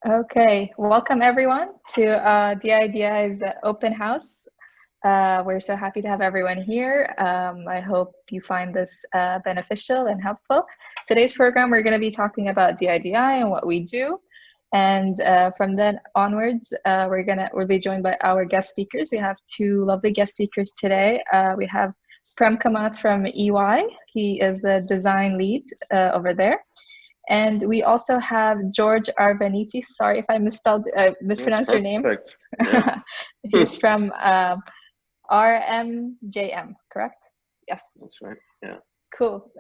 Okay, welcome everyone to DIDI's open house. We're so happy to have everyone here. I hope you find this beneficial and helpful. Today's program, we're going to be talking about DIDI and what we do. And from then onwards, we'll be joined by our guest speakers. We have two lovely guest speakers today. We have Prem Kamath from EY. He is the design lead over there. And we also have George Arvaniti. Sorry if I mispronounced your name. Yeah. He's from RMJM, correct? Yes. That's right. Yeah. Cool.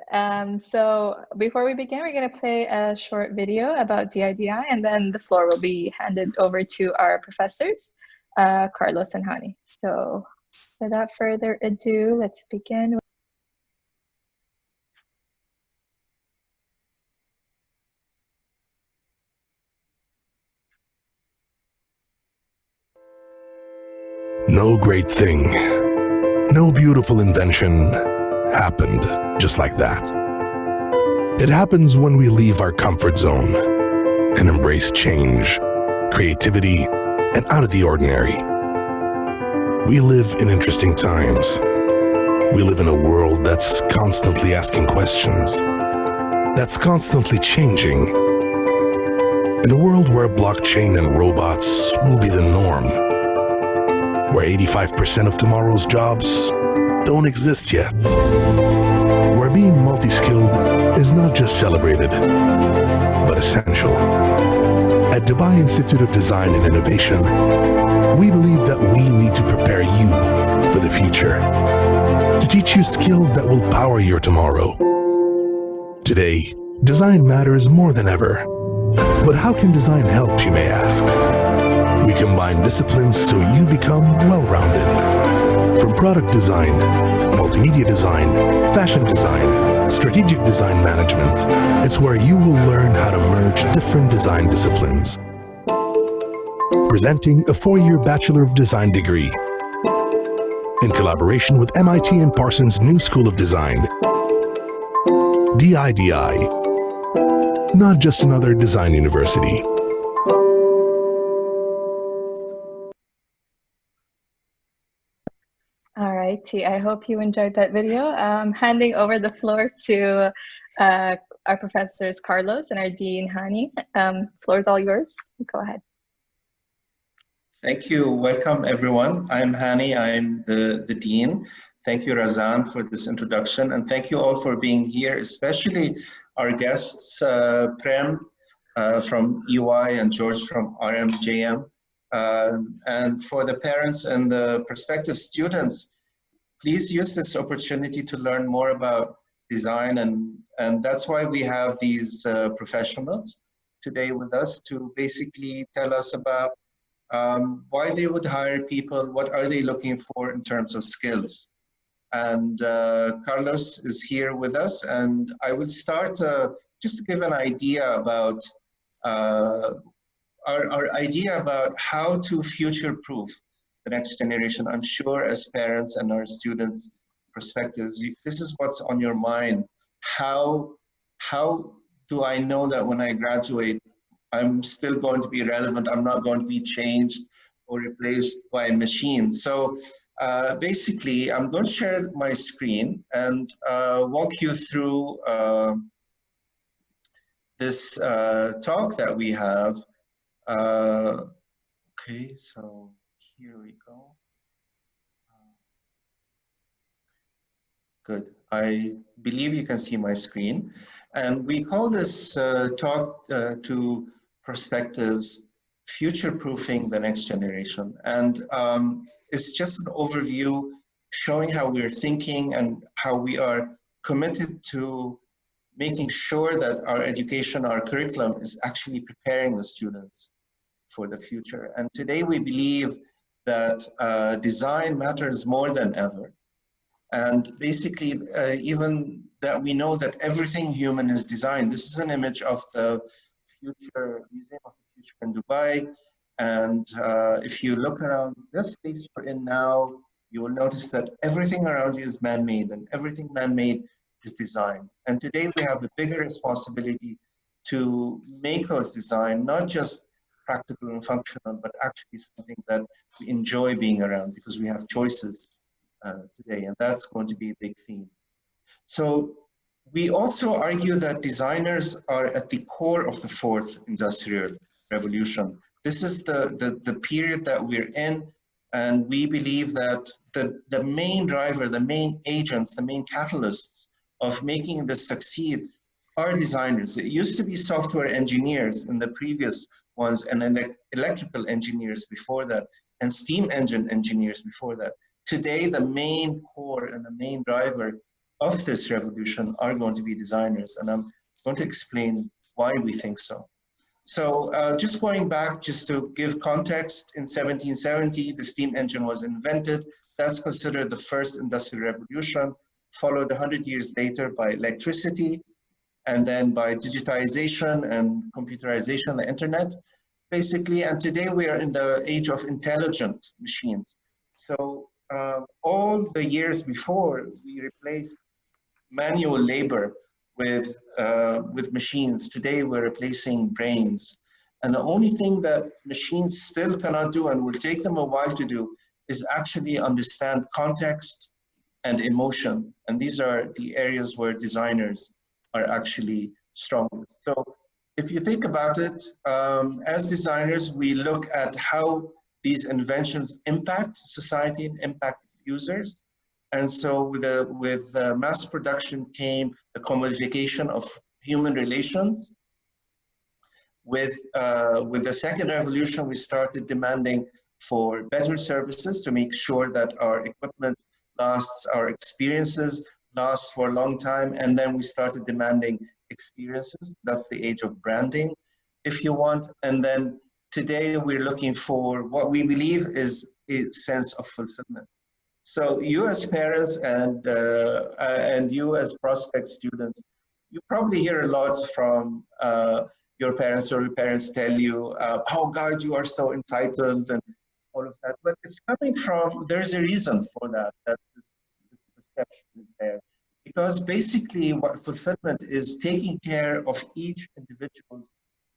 So before we begin, we're going to play a short video about DIDI, and then the floor will be handed over to our professors, Carlos and Hani. So without further ado, let's begin. No great thing, no beautiful invention happened just like that. It happens when we leave our comfort zone and embrace change, creativity, and out of the ordinary. We live in interesting times. We live in a world that's constantly asking questions, that's constantly changing. In a world where blockchain and robots will be the norm, where 85% of tomorrow's jobs don't exist yet, where being multi-skilled is not just celebrated, but essential. At Dubai Institute of Design and Innovation, we believe that we need to prepare you for the future, to teach you skills that will power your tomorrow. Today, design matters more than ever. But how can design help, you may ask? We combine disciplines so you become well-rounded. From product design, multimedia design, fashion design, strategic design management, it's where you will learn how to merge different design disciplines. Presenting a 4-year Bachelor of Design degree in collaboration with MIT and Parsons' new School of Design. DIDI, not just another design university. I hope you enjoyed that video. Handing over the floor to our professors Carlos and our Dean Hani. Floor is all yours. Go ahead. Thank you. Welcome, everyone. I'm Hani. I'm the Dean. Thank you, Razan, for this introduction. And thank you all for being here, especially our guests, Prem from EY and George from RMJM. And for the parents and the prospective students, please use this opportunity to learn more about design, and that's why we have these professionals today with us to basically tell us about why they would hire people, what are they looking for in terms of skills. And Carlos is here with us, and I will start just to give an idea about our idea about how to future-proof the next generation. I'm sure as parents and our students' perspectives, this is what's on your mind. How do I know that when I graduate, I'm still going to be relevant, I'm not going to be changed or replaced by machines? So basically, I'm going to share my screen and walk you through this talk that we have. Okay, so here we go. Good. I believe you can see my screen. And we call this talk to perspectives, future-proofing the next generation. And it's just an overview showing how we're thinking and how we are committed to making sure that our education, our curriculum is actually preparing the students for the future. And today we believe that design matters more than ever. And basically, even that we know that everything human is designed. This is an image of the future Museum of the Future in Dubai. And if you look around this space we're in now, you will notice that everything around you is man-made, and everything man-made is designed. And today we have a bigger responsibility to make those design, not just practical and functional, but actually something that we enjoy being around because we have choices today, and that's going to be a big theme. So we also argue that designers are at the core of the fourth industrial revolution. This is the period that we're in, and we believe that the main driver, the main agents, the main catalysts of making this succeed are designers. It used to be software engineers in the previous ones, and then electrical engineers before that, and steam engine engineers before that. Today, the main core and the main driver of this revolution are going to be designers, and I'm going to explain why we think so. So just going back, just to give context, in 1770, the steam engine was invented. That's considered the first industrial revolution, followed 100 years later by electricity, and then by digitization and computerization, the internet, basically. And today we are in the age of intelligent machines. So all the years before, we replaced manual labor with machines. Today we're replacing brains. And the only thing that machines still cannot do, and will take them a while to do, is actually understand context and emotion. And these are the areas where designers are actually strongest. So if you think about it, as designers, we look at how these inventions impact society and impact users. And so with mass production came the commodification of human relations. With the second revolution, we started demanding for better services to make sure that our equipment lasts, our experiences last for a long time. And then we started demanding experiences. That's the age of branding, if you want. And then today we're looking for what we believe is a sense of fulfillment. So you as parents and you as prospect students, you probably hear a lot from your parents, or your parents tell you, oh God, you are so entitled and all of that. But it's coming from, there's a reason for that this perception is there. Because basically what fulfillment is taking care of each individual's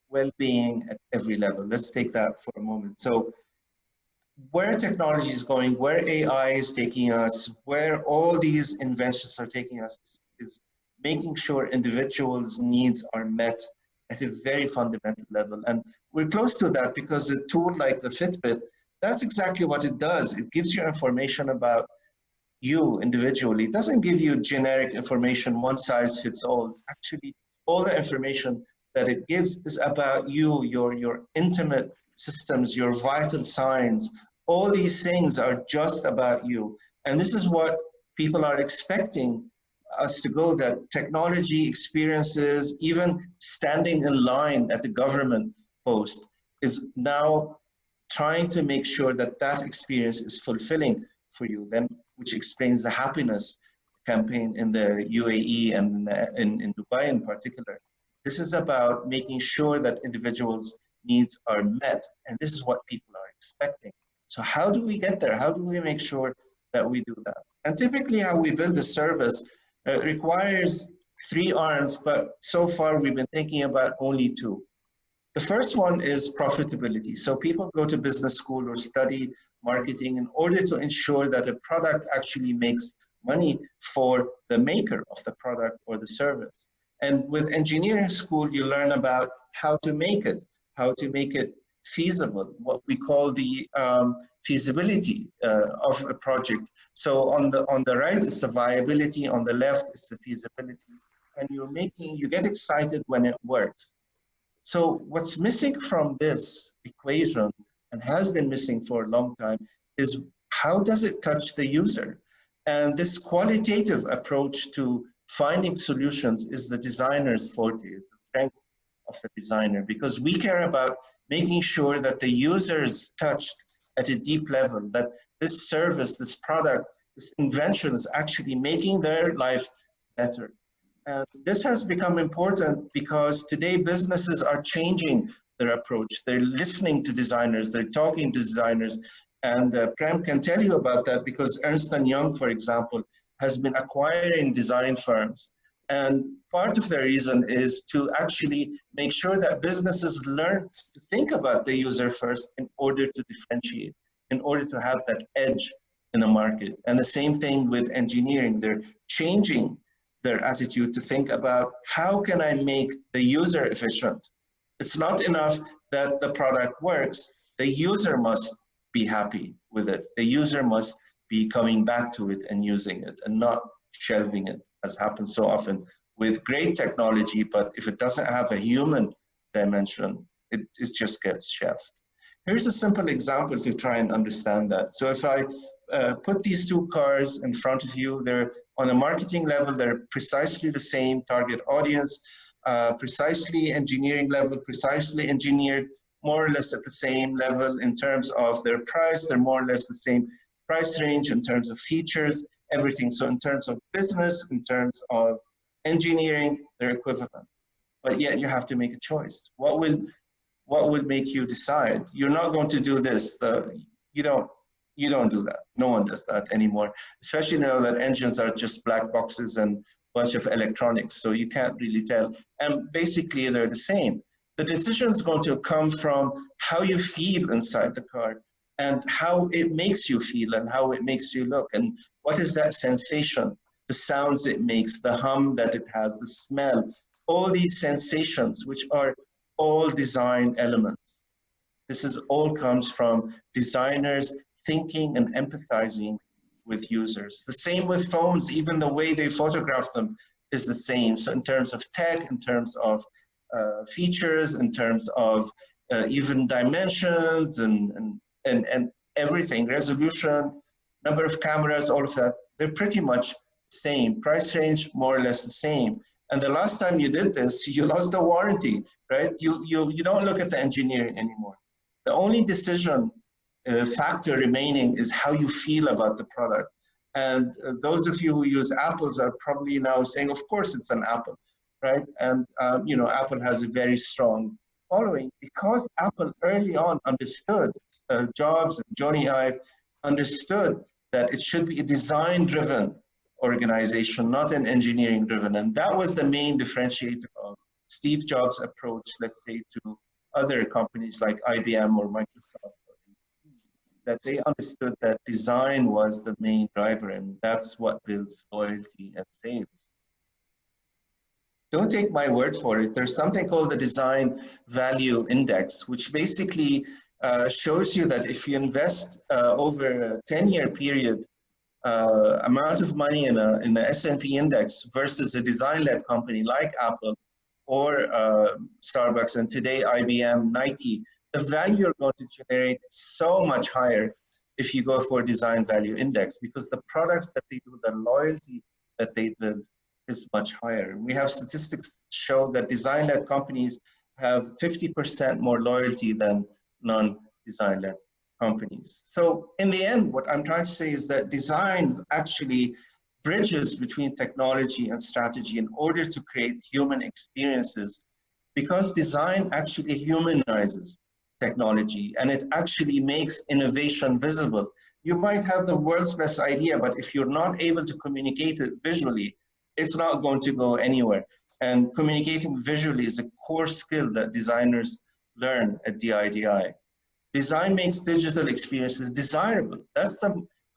well-being at every level. Let's take that for a moment. So where technology is going, where AI is taking us, where all these inventions are taking us is making sure individuals' needs are met at a very fundamental level. And we're close to that because a tool like the Fitbit, that's exactly what it does. It gives you information about you individually. It doesn't give you generic information, one size fits all. Actually, all the information that it gives is about you, your intimate systems, your vital signs. All these things are just about you. And this is what people are expecting us to go, that technology experiences, even standing in line at the government post, is now trying to make sure that that experience is fulfilling for you, then, which explains the happiness campaign in the UAE and in Dubai in particular. This is about making sure that individuals' needs are met, and this is what people are expecting. So how do we get there? How do we make sure that we do that? And typically how we build a service requires 3 arms, but so far we've been thinking about only 2. The first one is profitability. So people go to business school or study marketing in order to ensure that a product actually makes money for the maker of the product or the service. And with engineering school, you learn about how to make it feasible, what we call the feasibility of a project. So on the right is the viability, on the left is the feasibility, and you get excited when it works. So what's missing from this equation, and has been missing for a long time, is how does it touch the user? And this qualitative approach to finding solutions is the designer's forte, is the strength of the designer, because we care about making sure that the user is touched at a deep level, that this service, this product, this invention is actually making their life better. And this has become important because today businesses are changing their approach. They're listening to designers, they're talking to designers, and Prem can tell you about that because Ernst & Young, for example, has been acquiring design firms. And part of the reason is to actually make sure that businesses learn to think about the user first in order to differentiate, in order to have that edge in the market. And the same thing with engineering. They're changing their attitude to think about how can I make the user efficient? It's not enough that the product works. The user must be happy with it. The user must be coming back to it and using it and not shelving it, as happens so often with great technology, but if it doesn't have a human dimension, it just gets shelved. Here's a simple example to try and understand that. So if I put these two cars in front of you, they're on a marketing level, they're precisely the same target audience, precisely engineering level, precisely engineered, more or less at the same level in terms of their price, they're more or less the same price range in terms of features, everything. So in terms of business, in terms of engineering, they're equivalent. But yet you have to make a choice. What will make you decide? You're not going to do this. You don't do that. No one does that anymore, especially now that engines are just black boxes and a bunch of electronics, so you can't really tell. And basically they're the same. The decision is going to come from how you feel inside the car, and how it makes you feel and how it makes you look, and what is that sensation, the sounds it makes, the hum that it has, the smell, all these sensations, which are all design elements. This is all comes from designers thinking and empathizing with users. The same with phones, even the way they photograph them is the same. So in terms of tech, in terms of features, in terms of even dimensions and everything, resolution, number of cameras, all of that, they're pretty much the same. Price range, more or less the same. And the last time you did this, you lost the warranty, right? You don't look at the engineering anymore. The only decision factor remaining is how you feel about the product. And those of you who use Apples are probably now saying, of course it's an Apple, right? And you know, Apple has a very strong following because Apple early on understood, Jobs and Jony Ive understood that it should be a design-driven organization, not an engineering-driven. And that was the main differentiator of Steve Jobs' approach, let's say, to other companies like IBM or Microsoft, that they understood that design was the main driver, and that's what builds loyalty and sales. Don't take my word for it. There's something called the Design Value Index, which basically shows you that if you invest over a 10-year period, amount of money in the S&P index versus a design-led company like Apple or Starbucks, and today IBM, Nike, the value you're going to generate is so much higher if you go for a design value index, because the products that they do, the loyalty that they build is much higher. We have statistics show that design-led companies have 50% more loyalty than non-design-led companies. So in the end, what I'm trying to say is that design actually bridges between technology and strategy in order to create human experiences, because design actually humanizes technology and it actually makes innovation visible. You might have the world's best idea, but if you're not able to communicate it visually, it's not going to go anywhere. And communicating visually is a core skill that designers learn at DIDI. Design makes digital experiences desirable. That's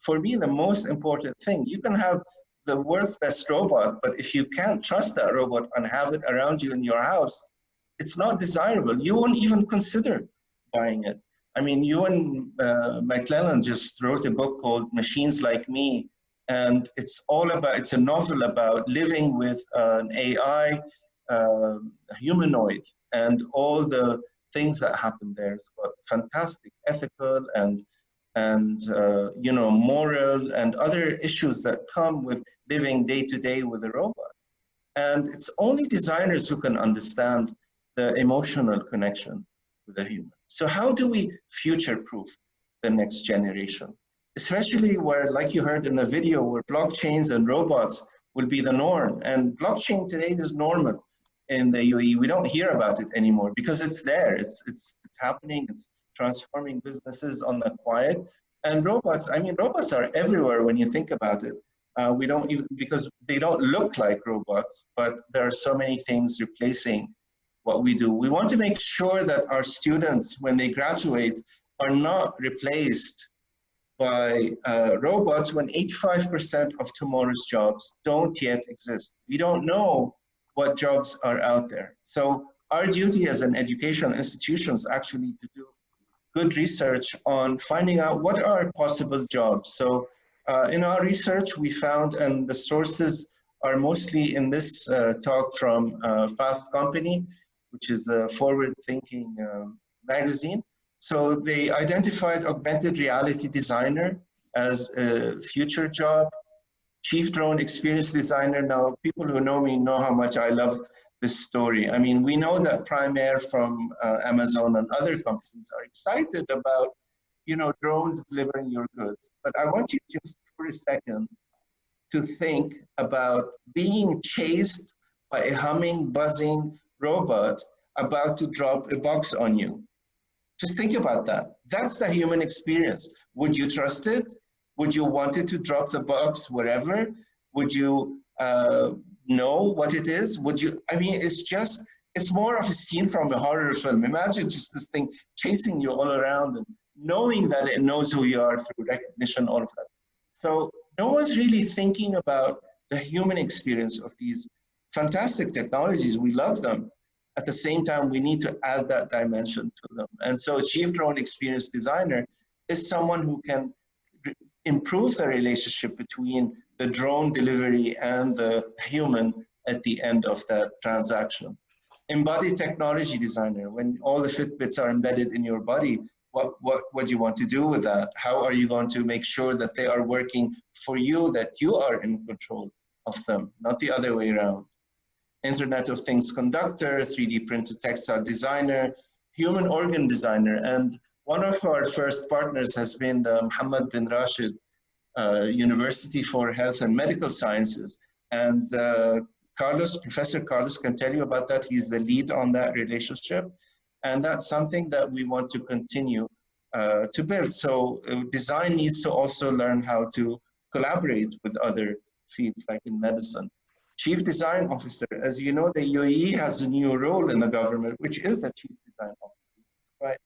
for me, the most important thing. You can have the world's best robot, but if you can't trust that robot and have it around you in your house, it's not desirable. You won't even consider buying it. I mean, Ewan McClellan just wrote a book called Machines Like Me, and it's a novel about living with an AI humanoid and all the things that happen there. It's fantastic, ethical and you know, moral and other issues that come with living day to day with a robot. And it's only designers who can understand the emotional connection with a human. So how do we future-proof the next generation? Especially where, like you heard in the video, where blockchains and robots will be the norm. And blockchain today is normal in the UAE. We don't hear about it anymore because it's there. It's happening. It's transforming businesses on the quiet. And robots, I mean, robots are everywhere when you think about it. We don't even, because they don't look like robots, but there are so many things replacing what we do. We want to make sure that our students, when they graduate, are not replaced by robots when 85% of tomorrow's jobs don't yet exist. We don't know what jobs are out there. So our duty as an educational institution is actually to do good research on finding out what are possible jobs. So in our research, we found, and the sources are mostly in this talk from Fast Company, which is a forward-thinking magazine. So they identified augmented reality designer as a future job, chief drone experience designer. Now, people who know me know how much I love this story. I mean, we know that Prime Air from Amazon and other companies are excited about, you know, drones delivering your goods. But I want you just for a second to think about being chased by a humming, buzzing robot about to drop a box on you. Just think about that. That's the human experience. Would you trust it? Would you want it to drop the box wherever? Would you know what it is? Would you, I mean, it's more of a scene from a horror film. Imagine just this thing chasing you all around and knowing that it knows who you are through recognition, all of that. So no one's really thinking about the human experience of these fantastic technologies. We love them. At the same time, we need to add that dimension to them. And so Chief Drone Experience Designer is someone who can improve the relationship between the drone delivery and the human at the end of that transaction. Embodied Technology Designer, when all the Fitbits are embedded in your body, what do you want to do with that? How are you going to make sure that they are working for you, that you are in control of them, not the other way around? Internet of Things Conductor, 3D printed textile designer, human organ designer. And one of our first partners has been the Mohammed bin Rashid University for Health and Medical Sciences. And Professor Carlos can tell you about that. He's the lead on that relationship. And that's something that we want to continue to build. So design needs to also learn how to collaborate with other fields, like in medicine. Chief Design Officer, as you know, the UAE has a new role in the government, which is the Chief Design Officer, right?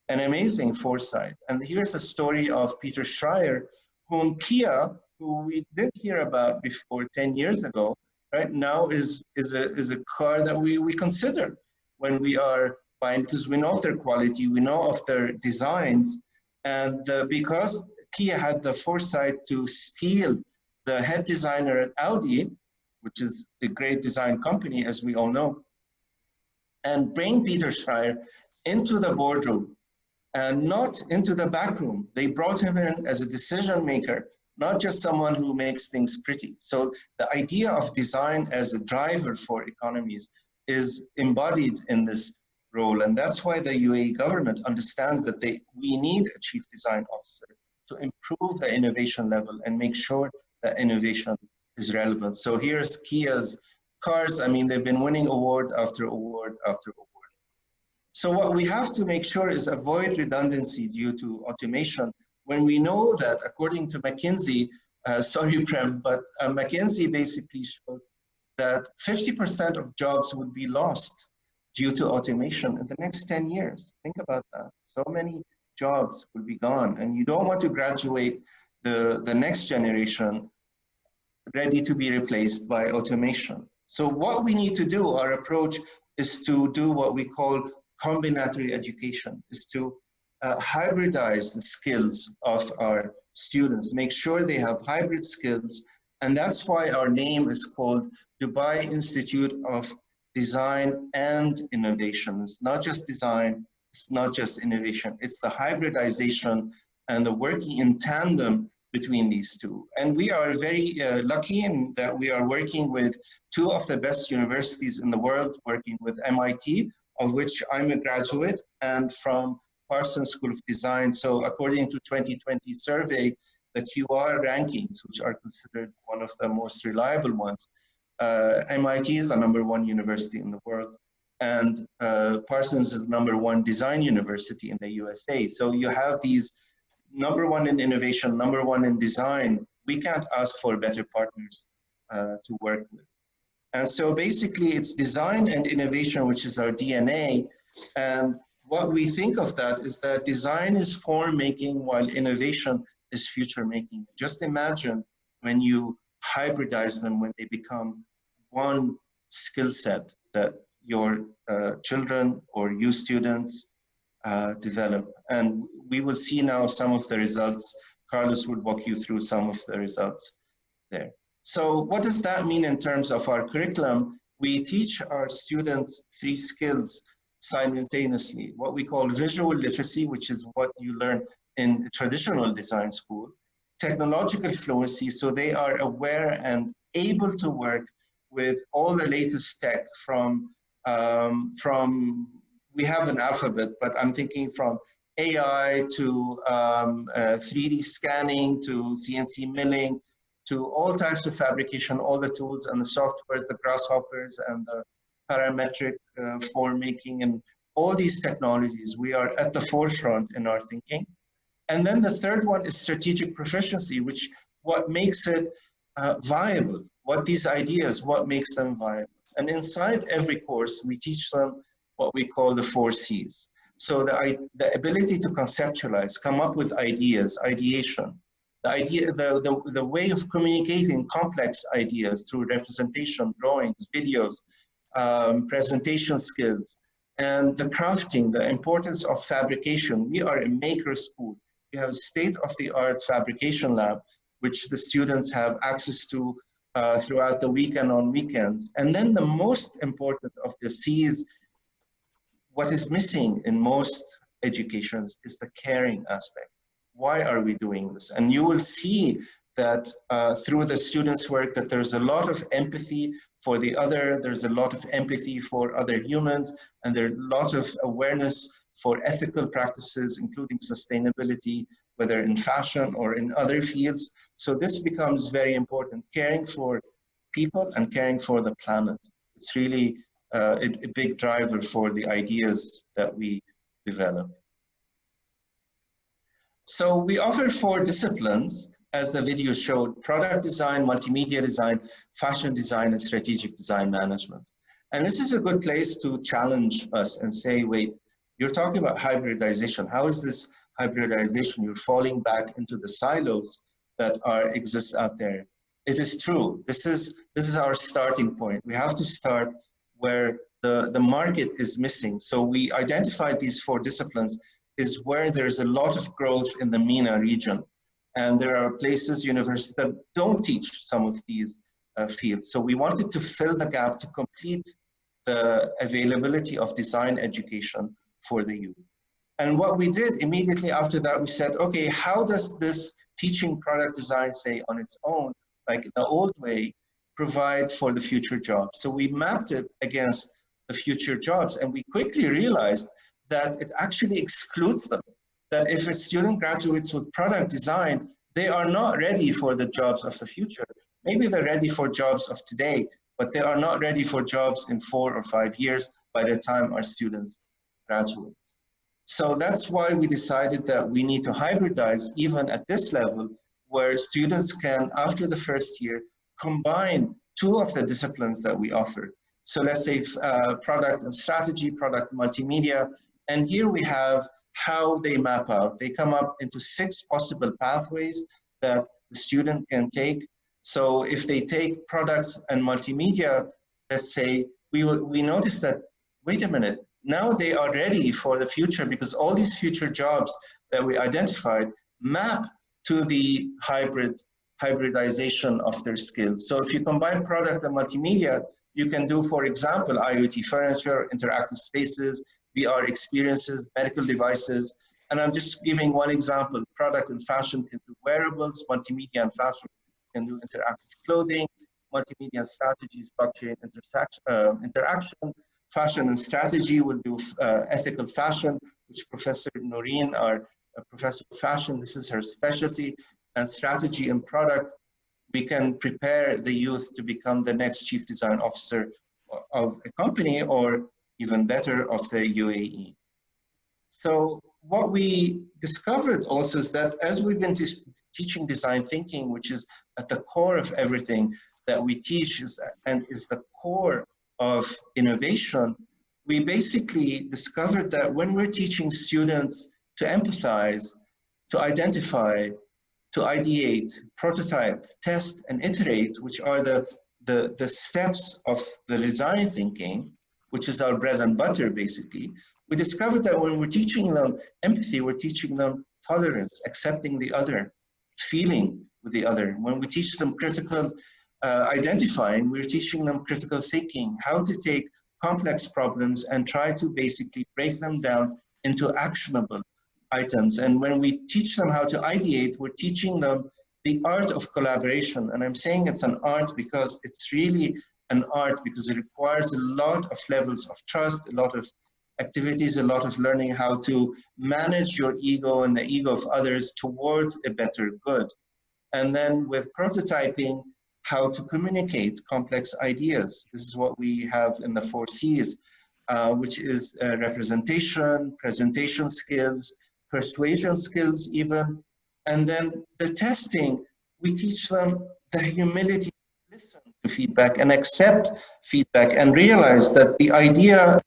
An amazing foresight. And here's a story of Peter Schreier, whom Kia, who we didn't hear about before 10 years ago, right now is a car that we consider when we are buying, because we know of their quality, we know of their designs, and because Kia had the foresight to steal the head designer at Audi, which is a great design company, as we all know, and bring Peter Schreier into the boardroom and not into the back room. They brought him in as a decision maker, not just someone who makes things pretty. So the idea of design as a driver for economies is embodied in this role. And that's why the UAE government understands that we need a chief design officer to improve the innovation level and make sure that innovation is relevant. So here's Kia's cars. I mean, they've been winning award after award after award. So what we have to make sure is avoid redundancy due to automation. When we know that, according to McKinsey, sorry, Prem, but McKinsey basically shows that 50% of jobs would be lost due to automation in the next 10 years. Think about that. So many jobs will be gone, and you don't want to graduate the next generation ready to be replaced by automation. So what we need to do, our approach is to do what we call combinatory education, is to hybridize the skills of our students, make sure they have hybrid skills. And that's why our name is called Dubai Institute of Design and Innovation. It's not just design, it's not just innovation, it's the hybridization and the working in tandem between these two. And we are very lucky in that we are working with two of the best universities in the world, working with MIT, of which I'm a graduate, and from Parsons School of Design. So according to 2020 survey, the QR rankings, which are considered one of the most reliable ones, MIT is the #1 university in the world, and Parsons is the #1 design university in the USA. So you have these #1 in innovation, #1 in design we can't ask for better partners to work with. And so basically it's design and innovation, which is our DNA. And what we think of that is that design is form making while innovation is future making. Just imagine when you hybridize them, when they become one skill set that your children or you students develop. And we will see now some of the results. Carlos will walk you through some of the results there. So what does that mean in terms of our curriculum? We teach our students 3 skills simultaneously, what we call visual literacy, which is what you learn in traditional design school, technological fluency, so they are aware and able to work with all the latest tech from we have an alphabet, but I'm thinking from AI to 3D scanning to CNC milling, to all types of fabrication, all the tools and the softwares, the grasshoppers and the parametric form making, and all these technologies, we are at the forefront in our thinking. And then the third one is strategic proficiency, which what makes it viable, what these ideas, what makes them viable. And inside every course, we teach them what we call the 4 C's. So the ability to conceptualize, come up with ideas, ideation, the way of communicating complex ideas through representation, drawings, videos, presentation skills, and the crafting, the importance of fabrication. We are a maker school. We have a state-of-the-art fabrication lab, which the students have access to throughout the week and on weekends. And then the most important of the C's, what is missing in most educations is the caring aspect. Why are we doing this? And you will see that through the students' work that there's a lot of empathy for the other, there's a lot of empathy for other humans, and there's a lot of awareness for ethical practices, including sustainability, whether in fashion or in other fields. So this becomes very important, caring for people and caring for the planet. It's really a big driver for the ideas that we develop. So we offer 4 disciplines, as the video showed: product design, multimedia design, fashion design, and strategic design management. And this is a good place to challenge us and say, wait, you're talking about hybridization. How is this hybridization? You're falling back into the silos that exist out there. It is true. This is our starting point. We have to start where the market is missing. So we identified these 4 disciplines is where there's a lot of growth in the MENA region. And there are places, universities that don't teach some of these fields. So we wanted to fill the gap to complete the availability of design education for the youth. And what we did immediately after that, we said, okay, how does this teaching product design, say, on its own, like the old way, provide for the future jobs? So we mapped it against the future jobs, and we quickly realized that it actually excludes them. That if a student graduates with product design, they are not ready for the jobs of the future. Maybe they're ready for jobs of today, but they are not ready for jobs in 4 or 5 years by the time our students graduate. So that's why we decided that we need to hybridize even at this level, where students can, after the first year, combine 2 of the disciplines that we offer. So let's say product and strategy, product multimedia, and here we have how they map out. They come up into 6 possible pathways that the student can take. So if they take product and multimedia, let's say, we notice that, wait a minute, now they are ready for the future, because all these future jobs that we identified map to the hybridization of their skills. So if you combine product and multimedia, you can do, for example, IoT furniture, interactive spaces, VR experiences, medical devices. And I'm just giving one example. Product and fashion can do wearables, multimedia and fashion can do interactive clothing, multimedia and strategies, blockchain interaction. Fashion and strategy will do ethical fashion, which Professor Noreen, our professor of fashion, this is her specialty. And strategy and product, we can prepare the youth to become the next chief design officer of a company, or even better, of the UAE. So what we discovered also is that as we've been teaching design thinking, which is at the core of everything that we teach and is the core of innovation, we basically discovered that when we're teaching students to empathize, to identify, to ideate, prototype, test, and iterate, which are the steps of the design thinking, which is our bread and butter, basically, we discovered that when we're teaching them empathy, we're teaching them tolerance, accepting the other, feeling with the other. When we teach them critical identifying, we're teaching them critical thinking, how to take complex problems and try to basically break them down into actionable items. And when we teach them how to ideate, we're teaching them the art of collaboration. And I'm saying it's an art because it's really an art, because it requires a lot of levels of trust, a lot of activities, a lot of learning how to manage your ego and the ego of others towards a better good. And then with prototyping, how to communicate complex ideas. This is what we have in the 4 C's, which is representation, presentation skills, persuasion skills even. And then the testing, we teach them the humility to listen to feedback and accept feedback and realize that the idea is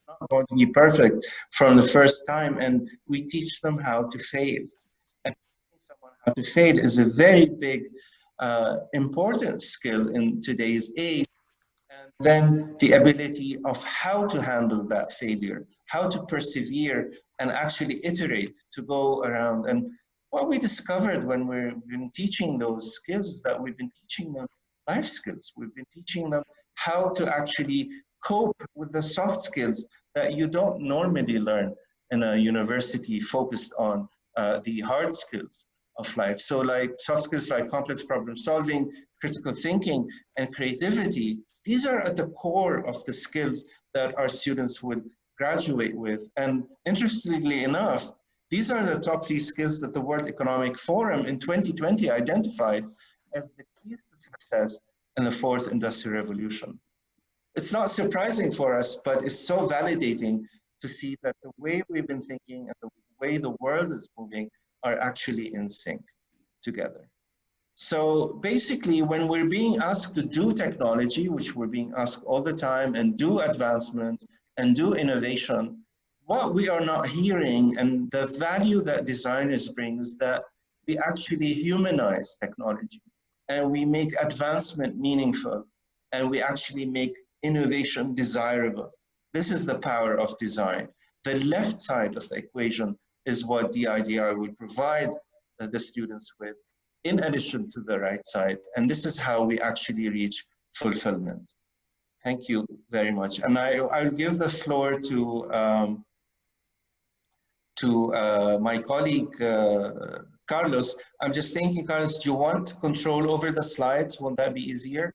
not going to be perfect from the first time, and we teach them how to fail. And teaching someone how to fail is a very big, important skill in today's age. And then the ability of how to handle that failure, how to persevere and actually iterate to go around. And what we discovered when we've been teaching those skills is that we've been teaching them life skills. We've been teaching them how to actually cope with the soft skills that you don't normally learn in a university focused on the hard skills of life. So like soft skills like complex problem solving, critical thinking, and creativity, these are at the core of the skills that our students would graduate with. And interestingly enough, these are the top 3 skills that the World Economic Forum in 2020 identified as the keys to success in the 4th Industrial Revolution. It's not surprising for us, but it's so validating to see that the way we've been thinking and the way the world is moving are actually in sync together. So basically, when we're being asked to do technology, which we're being asked all the time, and do advancement and do innovation, what we are not hearing and the value that designers bring is that we actually humanize technology and we make advancement meaningful and we actually make innovation desirable. This is the power of design. The left side of the equation is what DIDI will provide the students with, in addition to the right side. And this is how we actually reach fulfillment. Thank you very much. And I'll give the floor to my colleague, Carlos. I'm just thinking, Carlos, do you want control over the slides? Won't that be easier?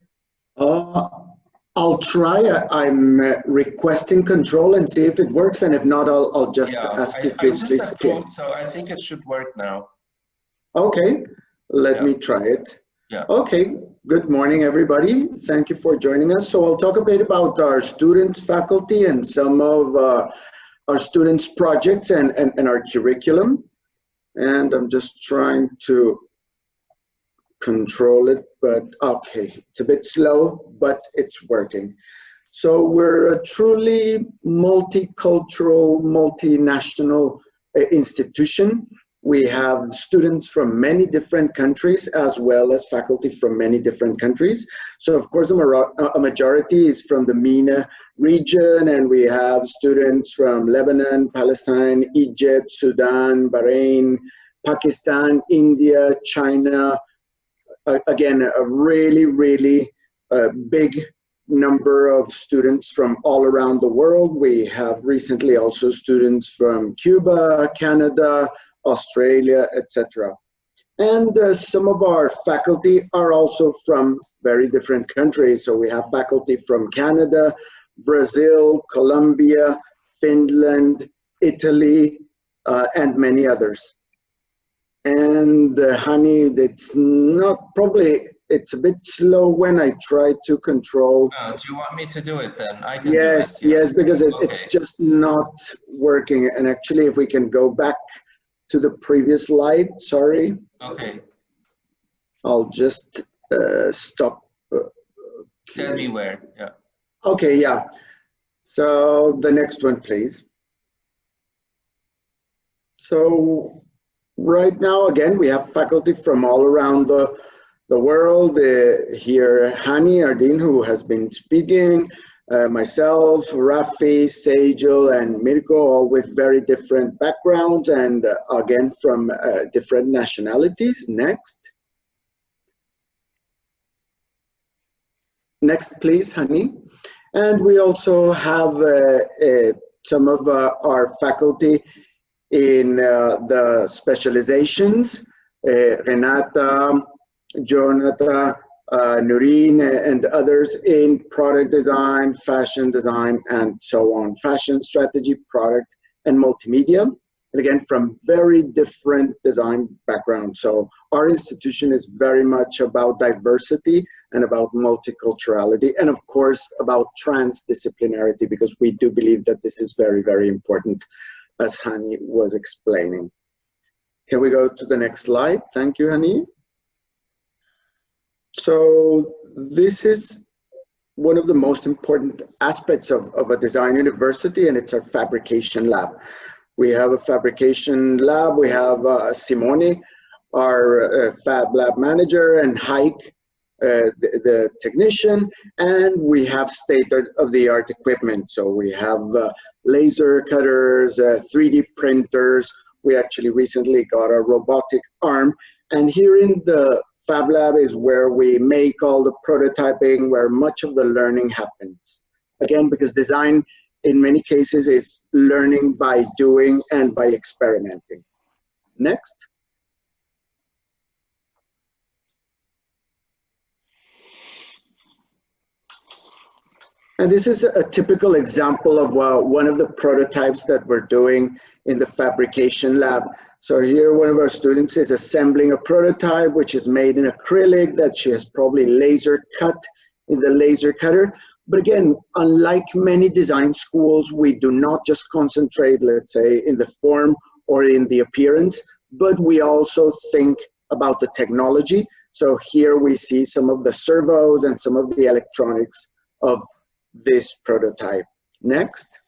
I'll try. I'm requesting control and see if it works, and if not, I'll just ask you to please skip. So I think it should work now. Okay, let me try it. Yeah. Okay, good morning, everybody. Thank you for joining us. So I'll talk a bit about our students, faculty, and some of our students' projects and our curriculum. And I'm just trying to control it, but okay, it's a bit slow, but it's working. So we're a truly multicultural, multinational institution. We have students from many different countries as well as faculty from many different countries. So of course a majority is from the MENA region, and we have students from Lebanon, Palestine, Egypt, Sudan, Bahrain, Pakistan, India, China. Again, a really big number of students from all around the world. We have recently also students from Cuba, Canada, Australia, etc. And some of our faculty are also from very different countries. So we have faculty from Canada, Brazil, Colombia, Finland, Italy, and many others. And Hani, it's not probably it's a bit slow when I try to control. Do you want me to do it then? I can yes, do it. yes, because Okay. it's just not working. And actually, if we can go back to the previous slide, sorry. Okay. I'll just stop. Tell me where, yeah. Okay, yeah. So the next one, please. So right now, again, we have faculty from all around the world. Here, Hani Ardin, who has been speaking, myself, Rafi, Sejal, and Mirko, all with very different backgrounds and again, from different nationalities. Next. Next, please, Hani. And we also have some of our faculty in the specializations, Renata, Jonathan, Noreen, and others in product design, fashion design, and so on. Fashion strategy, product, and multimedia. And again, from very different design backgrounds. So our institution is very much about diversity and about multiculturality, and of course about transdisciplinarity, because we do believe that this is very, very important, as Hani was explaining. Can we go to the next slide? Thank you, Hani. So this is one of the most important aspects of a design university, and it's our fabrication lab. We have a fabrication lab. We have Simone, our fab lab manager, and Heike, the technician, and we have state-of-the-art equipment. So we have laser cutters, 3D printers. We actually recently got a robotic arm. And here in the Fab Lab is where we make all the prototyping, where much of the learning happens. Again, because design in many cases is learning by doing and by experimenting. Next. And this is a typical example of one of the prototypes that we're doing in the fabrication lab. So here one of our students is assembling a prototype which is made in acrylic that she has probably laser cut in the laser cutter. But again, unlike many design schools, we do not just concentrate, let's say, in the form or in the appearance, but we also think about the technology. So here we see some of the servos and some of the electronics of this prototype. Next.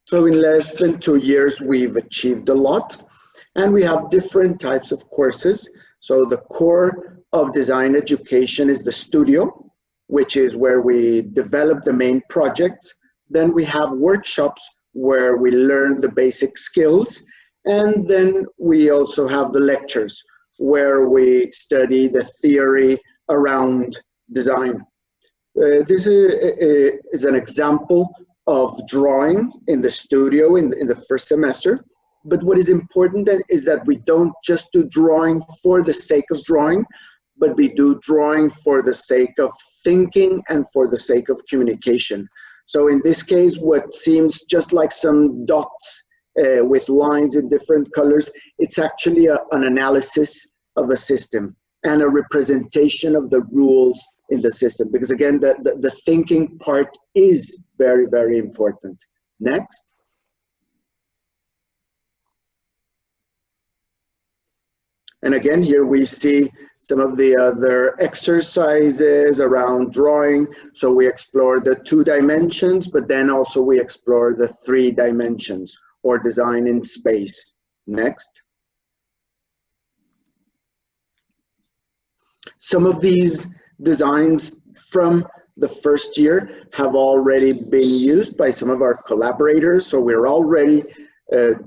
So in less than 2 years, we've achieved a lot, and we have different types of courses. So the core of design education is the studio, which is where we develop the main projects. Then we have workshops where we learn the basic skills. And then we also have the lectures where we study the theory around design. This is an example of drawing in the studio in the first semester. But what is important is that we don't just do drawing for the sake of drawing, but we do drawing for the sake of thinking and for the sake of communication. So in this case, what seems just like some dots with lines in different colors, it's actually an analysis of a system and a representation of the rules in the system. Because again, the thinking part is very, very important. Next. And again, here we see some of the other exercises around drawing. So we explore the 2 dimensions, but then also we explore the 3 dimensions, or design in space. Next. Some of these designs from the first year have already been used by some of our collaborators. So we're already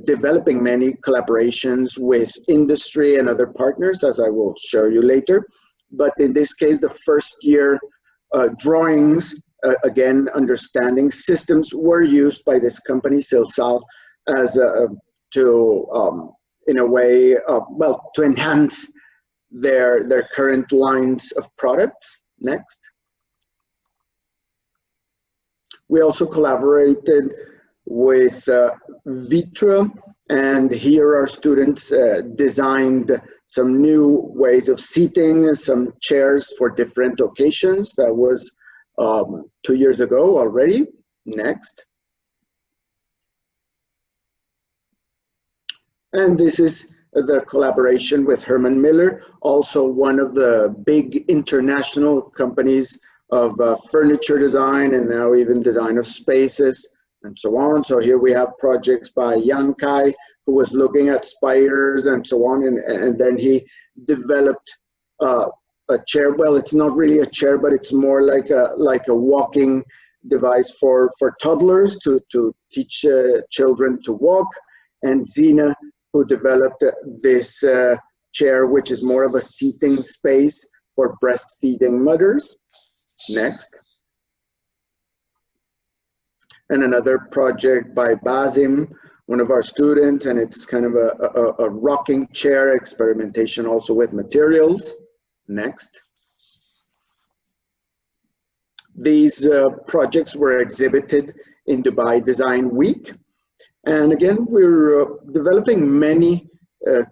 developing many collaborations with industry and other partners, as I will show you later. But in this case, the first year drawings, again, understanding systems, were used by this company, Silsal, as in a way, well, to enhance their current lines of products. Next. We also collaborated with Vitra And here our students designed some new ways of seating, some chairs for different occasions. That was 2 years ago already. Next. And this is the collaboration with Herman Miller, also one of the big international companies of furniture design and now even design of spaces and so on. So here we have projects by Jan Kai, who was looking at spiders and so on, and then he developed a chair. Well, it's not really a chair, but it's more like a walking device for toddlers to teach children to walk. And Zina, who developed this chair, which is more of a seating space for breastfeeding mothers. Next. And another project by Basim, one of our students, and it's kind of a rocking chair experimentation also with materials. Next. These projects were exhibited in Dubai Design Week. And again, we're developing many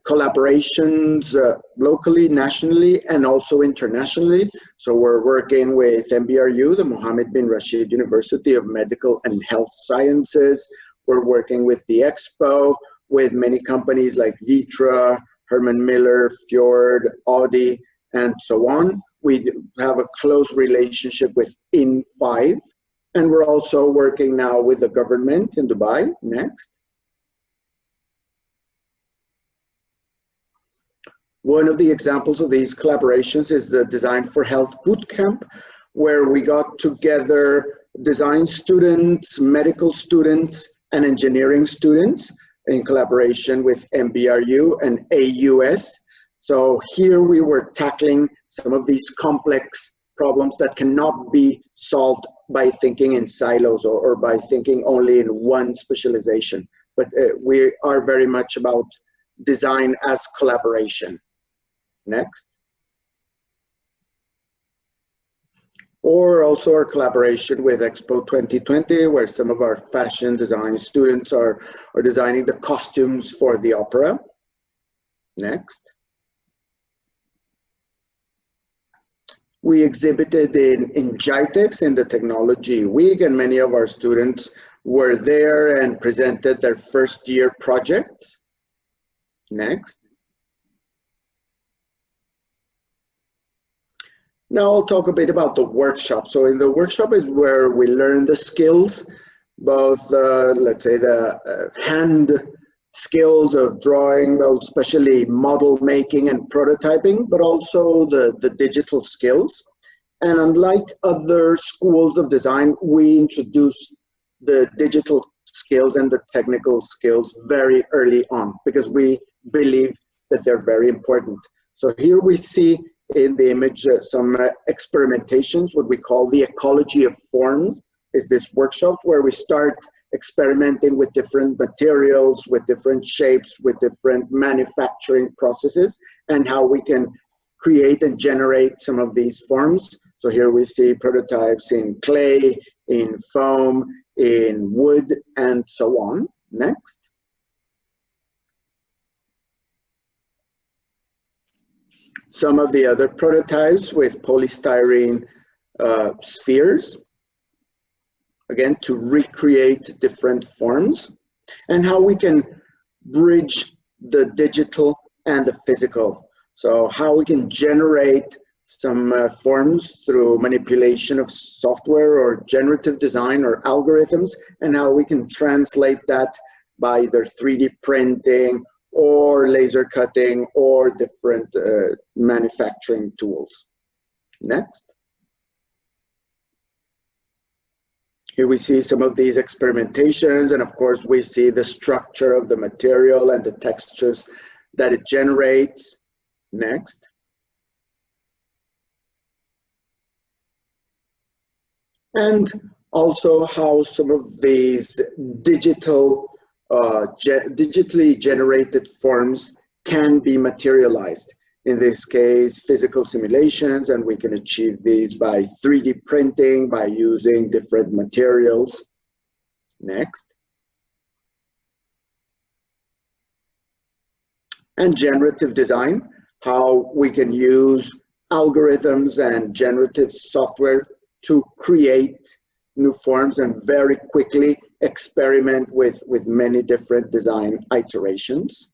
collaborations locally, nationally, and also internationally. So we're working with MBRU, the Mohammed bin Rashid University of Medical and Health Sciences. We're working with the Expo, with many companies like Vitra, Herman Miller, Fjord, Audi, and so on. We have a close relationship with In5. And we're also working now with the government in Dubai. Next. One of the examples of these collaborations is the Design for Health Bootcamp, where we got together design students, medical students, and engineering students in collaboration with MBRU and AUS. So here we were tackling some of these complex problems that cannot be solved by thinking in silos or by thinking only in one specialization. But we are very much about design as collaboration. Next. Or also our collaboration with Expo 2020, where some of our fashion design students are designing the costumes for the opera. Next. We exhibited in GITEX in the Technology Week, and many of our students were there and presented their first year projects. Next. Now I'll talk a bit about the workshop. So in the workshop is where we learn the skills, both let's say the hand skills of drawing, well, especially model making and prototyping, but also the digital skills. And unlike other schools of design, we introduce the digital skills and the technical skills very early on because we believe that they're very important. So here we see in the image some experimentations, what we call the ecology of forms is this workshop where we start experimenting with different materials, with different shapes, with different manufacturing processes, and how we can create and generate some of these forms. So here we see prototypes in clay, in foam, in wood, and so on. Next. Some of the other prototypes with polystyrene spheres, again, to recreate different forms, and how we can bridge the digital and the physical. So how we can generate some forms through manipulation of software or generative design or algorithms, and how we can translate that by either 3D printing or laser cutting or different manufacturing tools. Next. Here we see some of these experimentations, and of course we see the structure of the material and the textures that it generates. Next. And also how some of these digitally generated forms can be materialized. In this case, physical simulations, and we can achieve these by 3D printing, by using different materials. Next. And generative design, how we can use algorithms and generative software to create new forms and very quickly experiment with many different design iterations.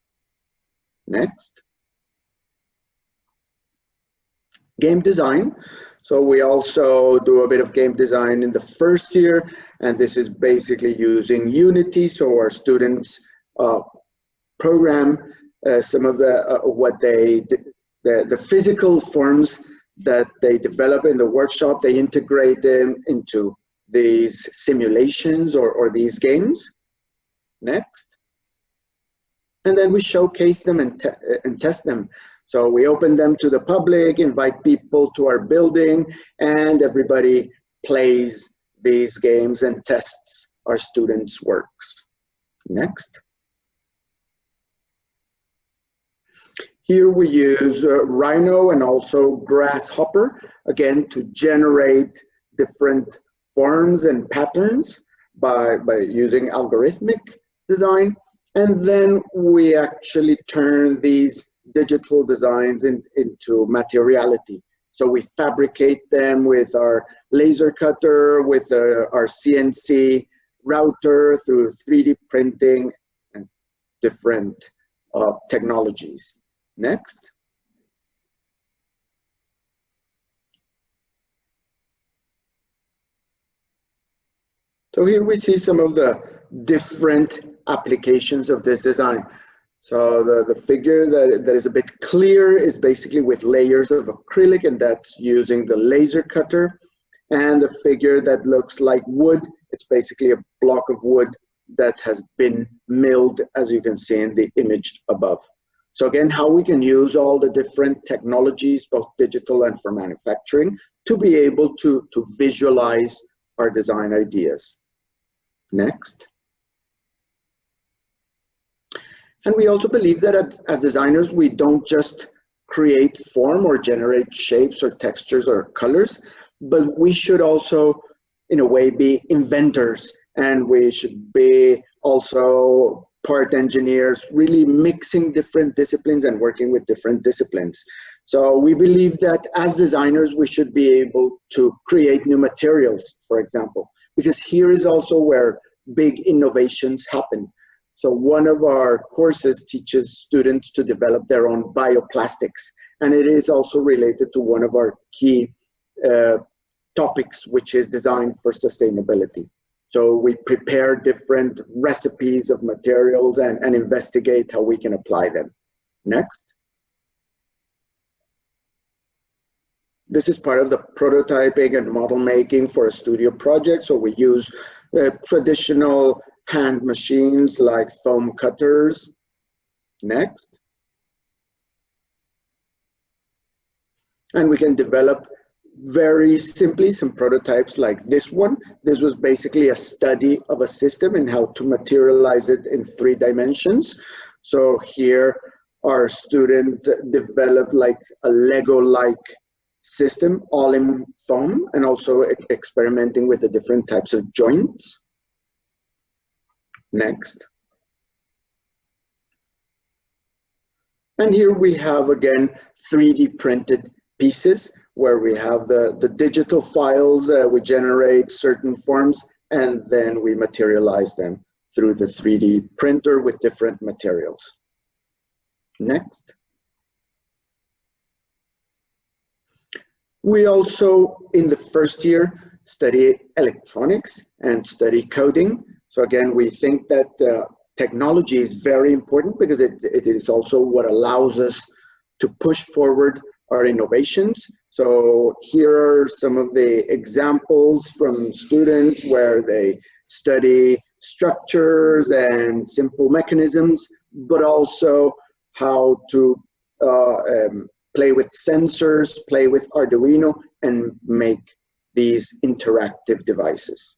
Next. Game design. So we also do a bit of game design in the first year, and this is basically using Unity. So our students program some of the physical forms that they develop in the workshop. They integrate them into these simulations or these games. Next. And then we showcase them and test them. So we open them to the public, invite people to our building, and everybody plays these games and tests our students' works. Next. Here we use Rhino and also Grasshopper, again, to generate different forms and patterns by using algorithmic design. And then we actually turn these digital designs into materiality. So we fabricate them with our laser cutter, with our CNC router, through 3D printing and different technologies. Next. So here we see some of the different applications of this design. So the figure that is a bit clear is basically with layers of acrylic, and that's using the laser cutter. And the figure that looks like wood, it's basically a block of wood that has been milled, as you can see in the image above. So again, how we can use all the different technologies, both digital and for manufacturing, to be able to visualize our design ideas. Next. And we also believe that as designers, we don't just create form or generate shapes or textures or colors, but we should also, in a way, be inventors, and we should be also part engineers, really mixing different disciplines and working with different disciplines. So we believe that as designers, we should be able to create new materials, for example, because here is also where big innovations happen. So one of our courses teaches students to develop their own bioplastics, and it is also related to one of our key topics, which is design for sustainability. So we prepare different recipes of materials and investigate how we can apply them. Next. This is part of the prototyping and model making for a studio project. So we use traditional hand machines like foam cutters. Next. And we can develop very simply some prototypes like this one. This was basically a study of a system and how to materialize it in 3 dimensions. So here our student developed like a Lego-like system, all in foam, and also experimenting with the different types of joints. Next. And here we have, again, 3D printed pieces where we have the digital files, we generate certain forms, and then we materialize them through the 3D printer with different materials. Next. We also, in the first year, study electronics and study coding. So again, we think that technology is very important because it is also what allows us to push forward our innovations. So here are some of the examples from students where they study structures and simple mechanisms, but also how to play with sensors, play with Arduino, and make these interactive devices.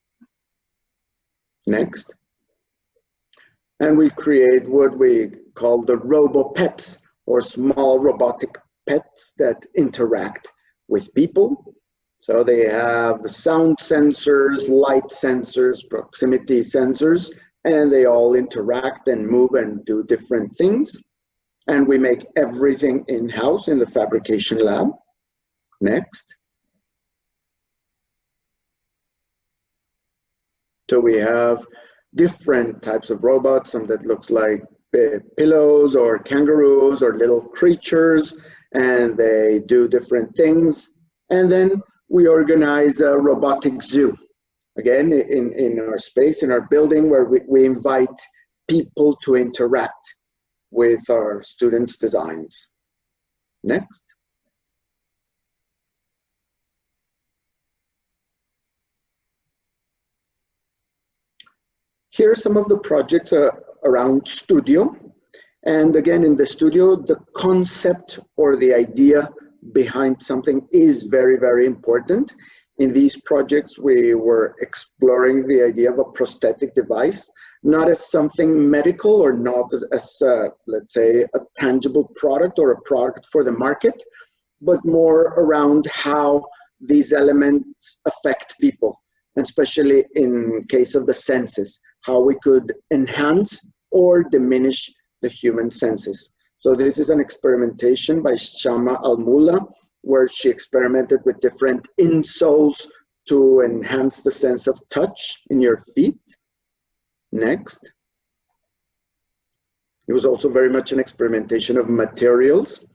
Next. And we create what we call the robo-pets, or small robotic pets that interact with people. So they have the sound sensors, light sensors, proximity sensors, and they all interact and move and do different things. and we make everything in-house in the fabrication lab. Next. So we have different types of robots, some that looks like pillows or kangaroos or little creatures, and they do different things. And then we organize a robotic zoo, again, in our space, in our building, where we invite people to interact with our students' designs. Next. Here are some of the projects around studio. And again, in the studio, the concept or the idea behind something is very, very important. In these projects, we were exploring the idea of a prosthetic device, not as something medical or not as let's say, a tangible product or a product for the market, but more around how these elements affect people, and especially in case of the senses, how we could enhance or diminish the human senses. So this is an experimentation by Shama Al-Mulla, where she experimented with different insoles to enhance the sense of touch in your feet. Next. It was also very much an experimentation of materials.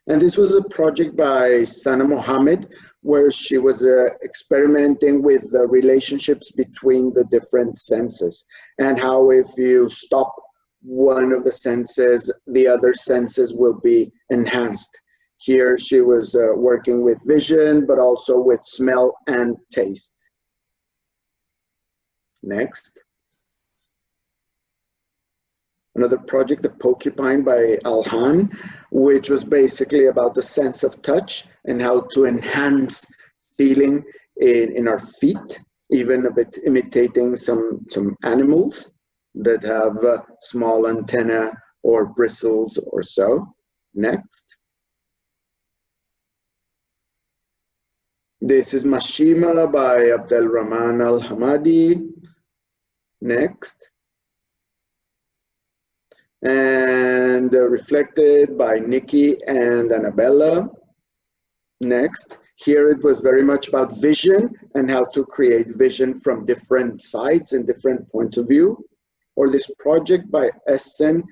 And this was a project by Sana Mohammed, where she was experimenting with the relationships between the different senses, and how if you stop one of the senses, the other senses will be enhanced. Here she was working with vision, but also with smell and taste. Next. Another project, The Porcupine by Alhan, which was basically about the sense of touch and how to enhance feeling in our feet, even a bit imitating some animals that have small antenna or bristles or so. Next. This is Mashima by Abdel Rahman Al-Hamadi. Next. And Reflected by Nikki and Annabella. Next. Here it was very much about vision and how to create vision from different sides and different points of view. Or this project by Essen.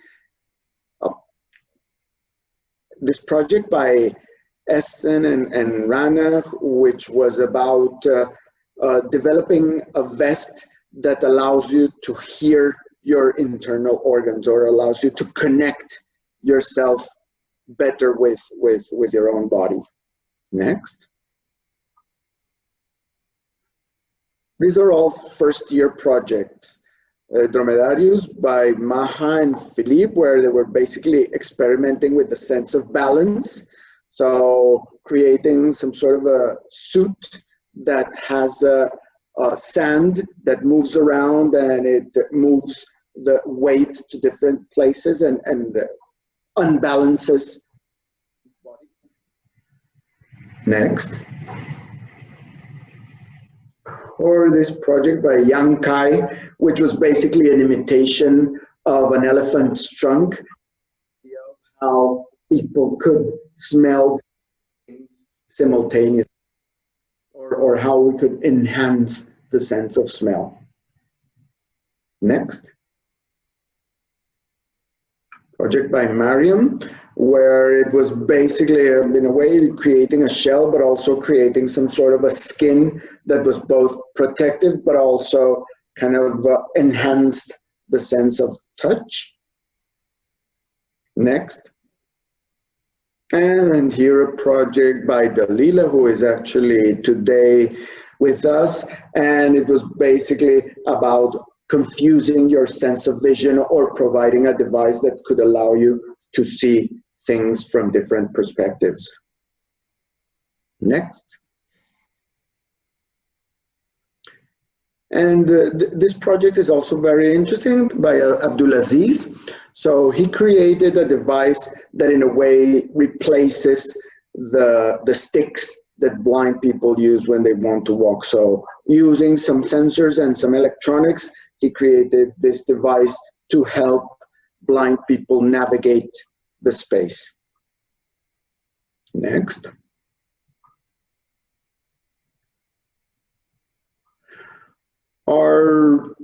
This project by Essen and Rana, which was about developing a vest that allows you to hear your internal organs, or allows you to connect yourself better with your own body. Next. These are all first-year projects. Dromedarius by Maha and Philippe, where they were basically experimenting with the sense of balance. So creating some sort of a suit that has a sand that moves around, and it moves the weight to different places and unbalances the body. Next. Or this project by Yang Kai, which was basically an imitation of an elephant's trunk, how people could smell things simultaneously, or how we could enhance the sense of smell. Next. Project by Mariam, where it was basically, in a way, creating a shell, but also creating some sort of a skin that was both protective, but also kind of enhanced the sense of touch. Next. And here a project by Dalila, who is actually today with us, and it was basically about confusing your sense of vision, or providing a device that could allow you to see things from different perspectives. Next. And this project is also very interesting, by Abdulaziz. So he created a device that in a way replaces the sticks that blind people use when they want to walk. So using some sensors and some electronics, he created this device to help blind people navigate the space. Next. Our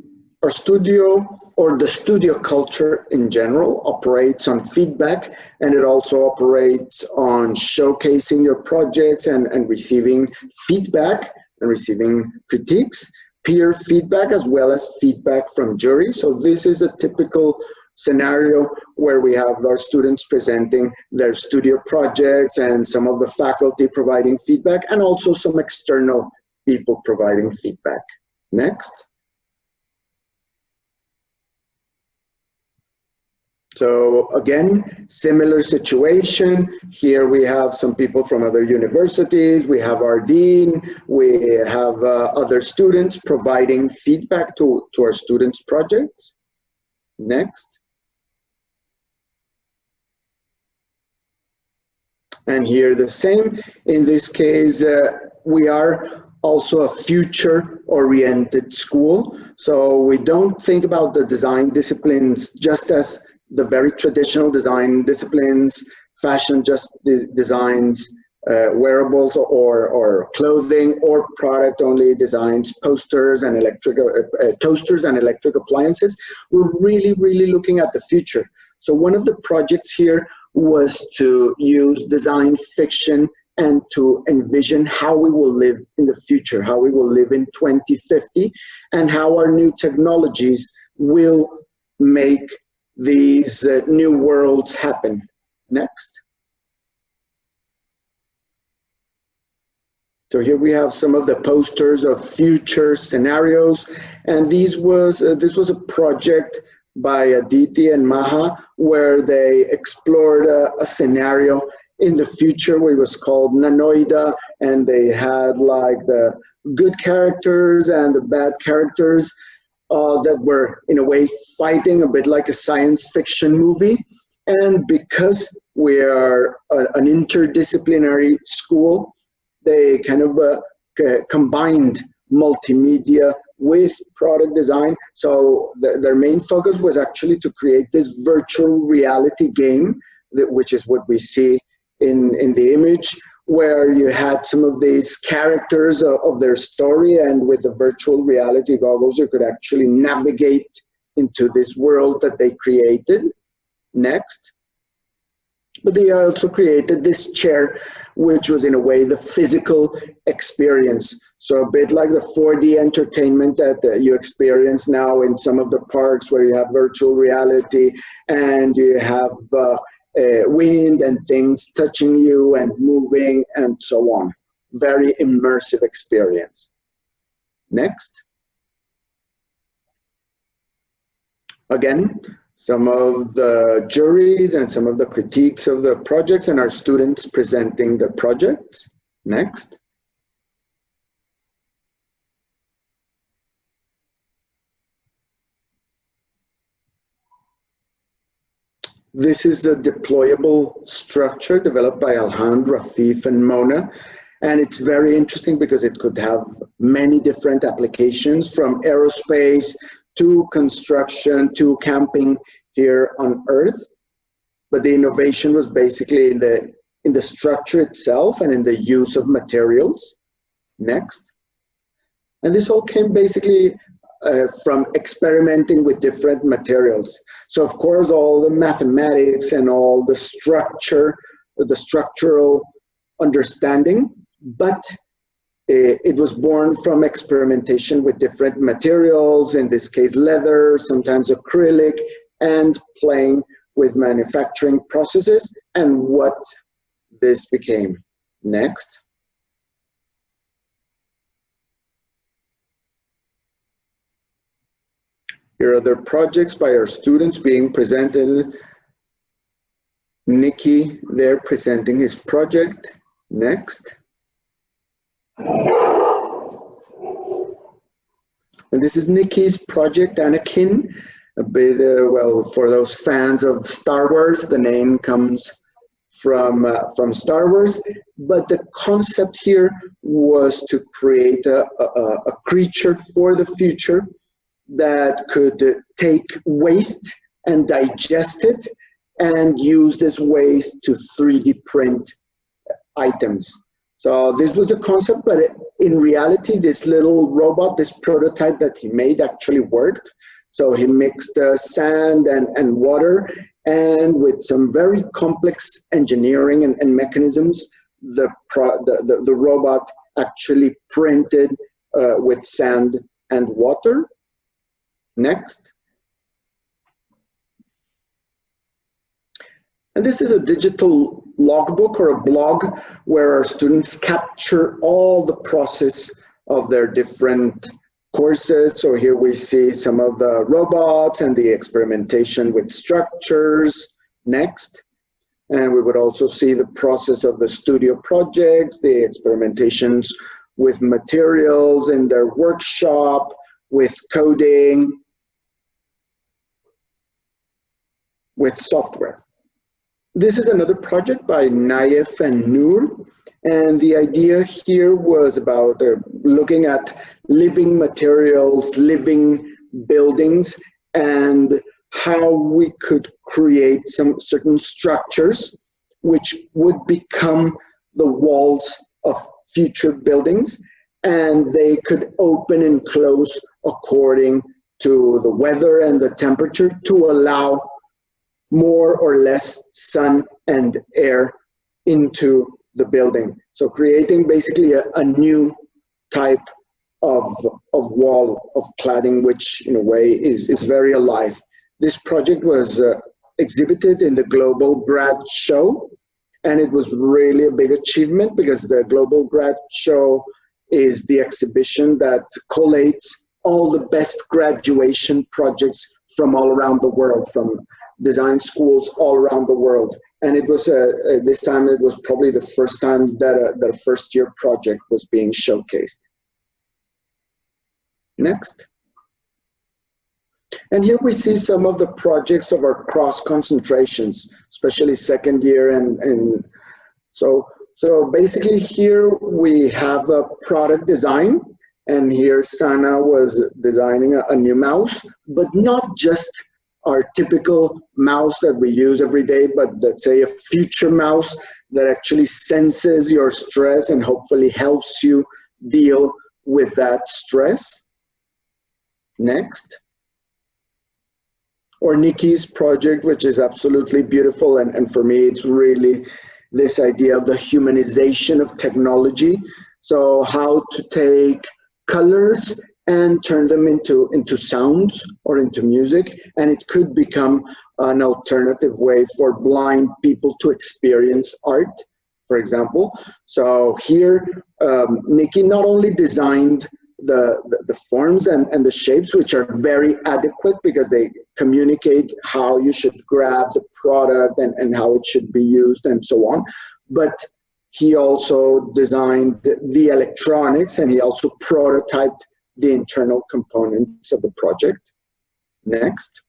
studio, or the studio culture in general, operates on feedback, and it also operates on showcasing your projects and receiving feedback and receiving critiques, peer feedback, as well as feedback from juries. So this is a typical scenario where we have our students presenting their studio projects and some of the faculty providing feedback, and also some external people providing feedback. Next. So again, similar situation. Here we have some people from other universities, we have our dean, we have other students providing feedback to our students' projects. Next. And here the same. In this case, we are also a future-oriented school. So we don't think about the design disciplines just as the very traditional design disciplines, fashion just designs, wearables or clothing, or product-only designs, toasters and electric appliances. We're really looking at the future. So one of the projects here was to use design fiction and to envision how we will live in the future, how we will live in 2050, and how our new technologies will make these new worlds happen. Next. So here we have some of the posters of future scenarios, and this was a project by DIDI and Maha, where they explored a scenario in the future where it was called Nanoida, and they had like the good characters and the bad characters that were in a way fighting, a bit like a science fiction movie. And because we are an interdisciplinary school, they kind of combined multimedia with product design. So their main focus was actually to create this virtual reality game, which is what we see in the image, where you had some of these characters of their story, and with the virtual reality goggles, you could actually navigate into this world that they created. Next. But they also created this chair, which was in a way the physical experience. So a bit like the 4D entertainment that you experience now in some of the parks where you have virtual reality and you have wind and things touching you and moving and so on. Very immersive experience. Next. Again, some of the juries and some of the critiques of the projects and our students presenting the projects. Next. This is a deployable structure developed by Alhan, Rafif, and Mona. And it's very interesting because it could have many different applications, from aerospace to construction to camping here on Earth. But the innovation was basically in the structure itself and in the use of materials. Next. And this all came basically from experimenting with different materials. So of course, all the mathematics and all the structure, the structural understanding, but it was born from experimentation with different materials, in this case leather, sometimes acrylic, and playing with manufacturing processes and what this became. Next. Here are the projects by our students being presented. Nikki there presenting his project. Next. And this is Nikki's project, Anakin. A bit, well, for those fans of Star Wars, the name comes from Star Wars. But the concept here was to create a creature for the future that could take waste and digest it and used as ways to 3D print items. So this was the concept, but in reality, this little robot, this prototype that he made actually worked. So he mixed sand and water, and with some very complex engineering and mechanisms, the robot actually printed with sand and water. Next. And this is a digital logbook or a blog where our students capture all the process of their different courses. So here we see some of the robots and the experimentation with structures. Next. And we would also see the process of the studio projects, the experimentations with materials in their workshop, with coding, with software. This is another project by Naif and Noor, and the idea here was about looking at living materials, living buildings, and how we could create some certain structures which would become the walls of future buildings, and they could open and close according to the weather and the temperature to allow more or less sun and air into the building. So creating basically a new type of wall, of cladding, which in a way is very alive. This project was exhibited in the Global Grad Show, and it was really a big achievement because the Global Grad Show is the exhibition that collates all the best graduation projects from all around the world, from design schools all around the world. And it was, this time it was probably the first time that a first year project was being showcased. Next. And here we see some of the projects of our cross concentrations, especially second year. And so basically here we have a product design, and here Sana was designing a new mouse, but not just our typical mouse that we use every day, but let's say a future mouse that actually senses your stress and hopefully helps you deal with that stress. Next. Or Nikki's project, which is absolutely beautiful, and for me it's really this idea of the humanization of technology. So how to take colors and turn them into sounds or into music, and it could become an alternative way for blind people to experience art, for example. So here, Nikki not only designed the forms and the shapes, which are very adequate because they communicate how you should grab the product and how it should be used and so on, but he also designed the electronics, and he also prototyped the internal components of the project. Next.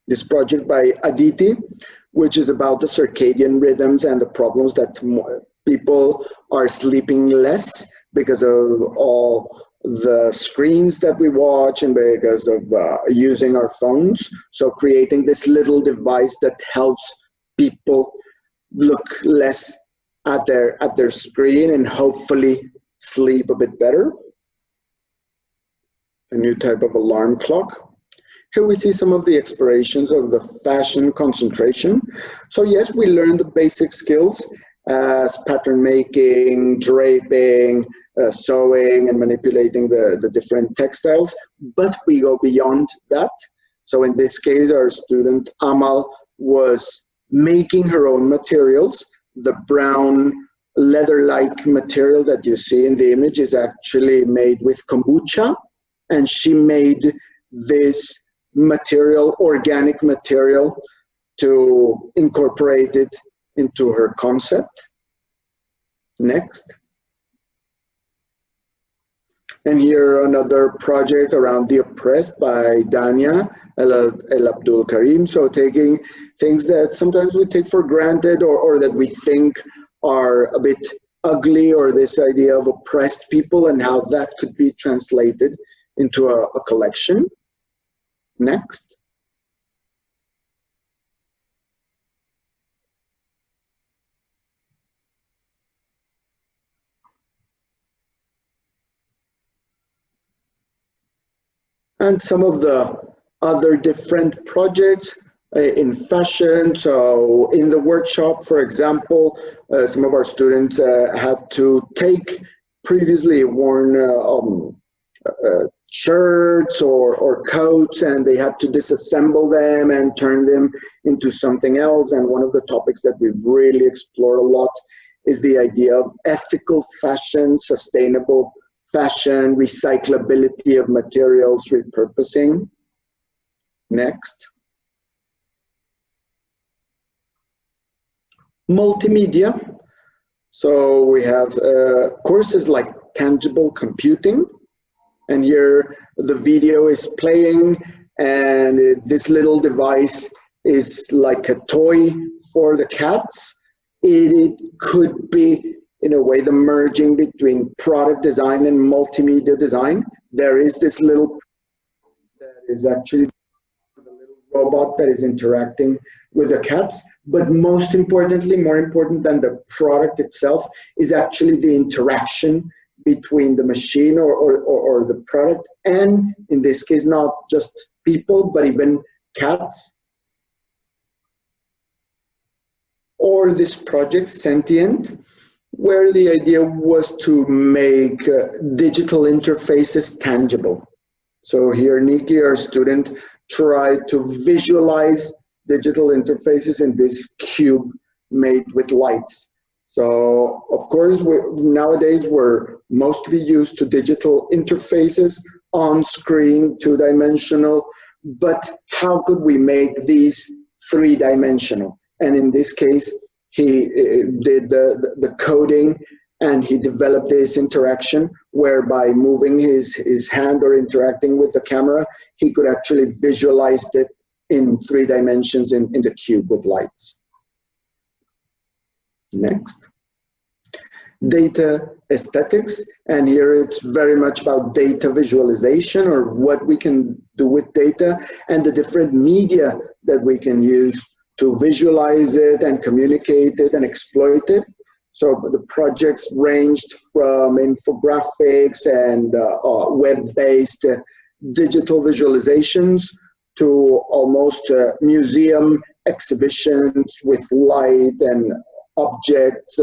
This project by Aditi, which is about the circadian rhythms and the problems that people are sleeping less because of all the screens that we watch and because of using our phones. So creating this little device that helps people look less at their screen and hopefully sleep a bit better. A new type of alarm clock. Here we see some of the explorations of the fashion concentration. So yes, we learned the basic skills as pattern making, draping, sewing, and manipulating the different textiles, but we go beyond that. So in this case, our student Amal was making her own materials. The brown leather-like material that you see in the image is actually made with kombucha, and she made this material, organic material, to incorporate it into her concept. Next. And here another project around the oppressed by Dania El Abdul Karim. So taking things that sometimes we take for granted or that we think are a bit ugly, or this idea of oppressed people and how that could be translated into a collection. Next. and some of the other different projects in fashion. So in the workshop, for example, some of our students had to take previously worn shirts or coats, and they had to disassemble them and turn them into something else. And one of the topics that we really explore a lot is the idea of ethical fashion, sustainable fashion, recyclability of materials, repurposing. Next. Multimedia. So we have courses like tangible computing, and here the video is playing, and this little device is like a toy for the cats. It could be, in a way, the merging between product design and multimedia design. There is this little that is actually the little robot that is interacting with the cats, but most importantly, more important than the product itself, is actually the interaction between the machine or the product, and in this case, not just people, but even cats. Or this project, Sentient, where the idea was to make digital interfaces tangible. So here, Nikki, our student, tried to visualize digital interfaces in this cube made with lights. So, of course, nowadays we're mostly used to digital interfaces, on screen, two-dimensional, but how could we make these three-dimensional? And in this case, he did the coding, and he developed this interaction whereby moving his hand or interacting with the camera, he could actually visualize it in 3 dimensions in the cube with lights. Next. Data aesthetics, and here it's very much about data visualization, or what we can do with data and the different media that we can use to visualize it and communicate it and exploit it. So the projects ranged from infographics and web-based digital visualizations to almost museum exhibitions with light and objects,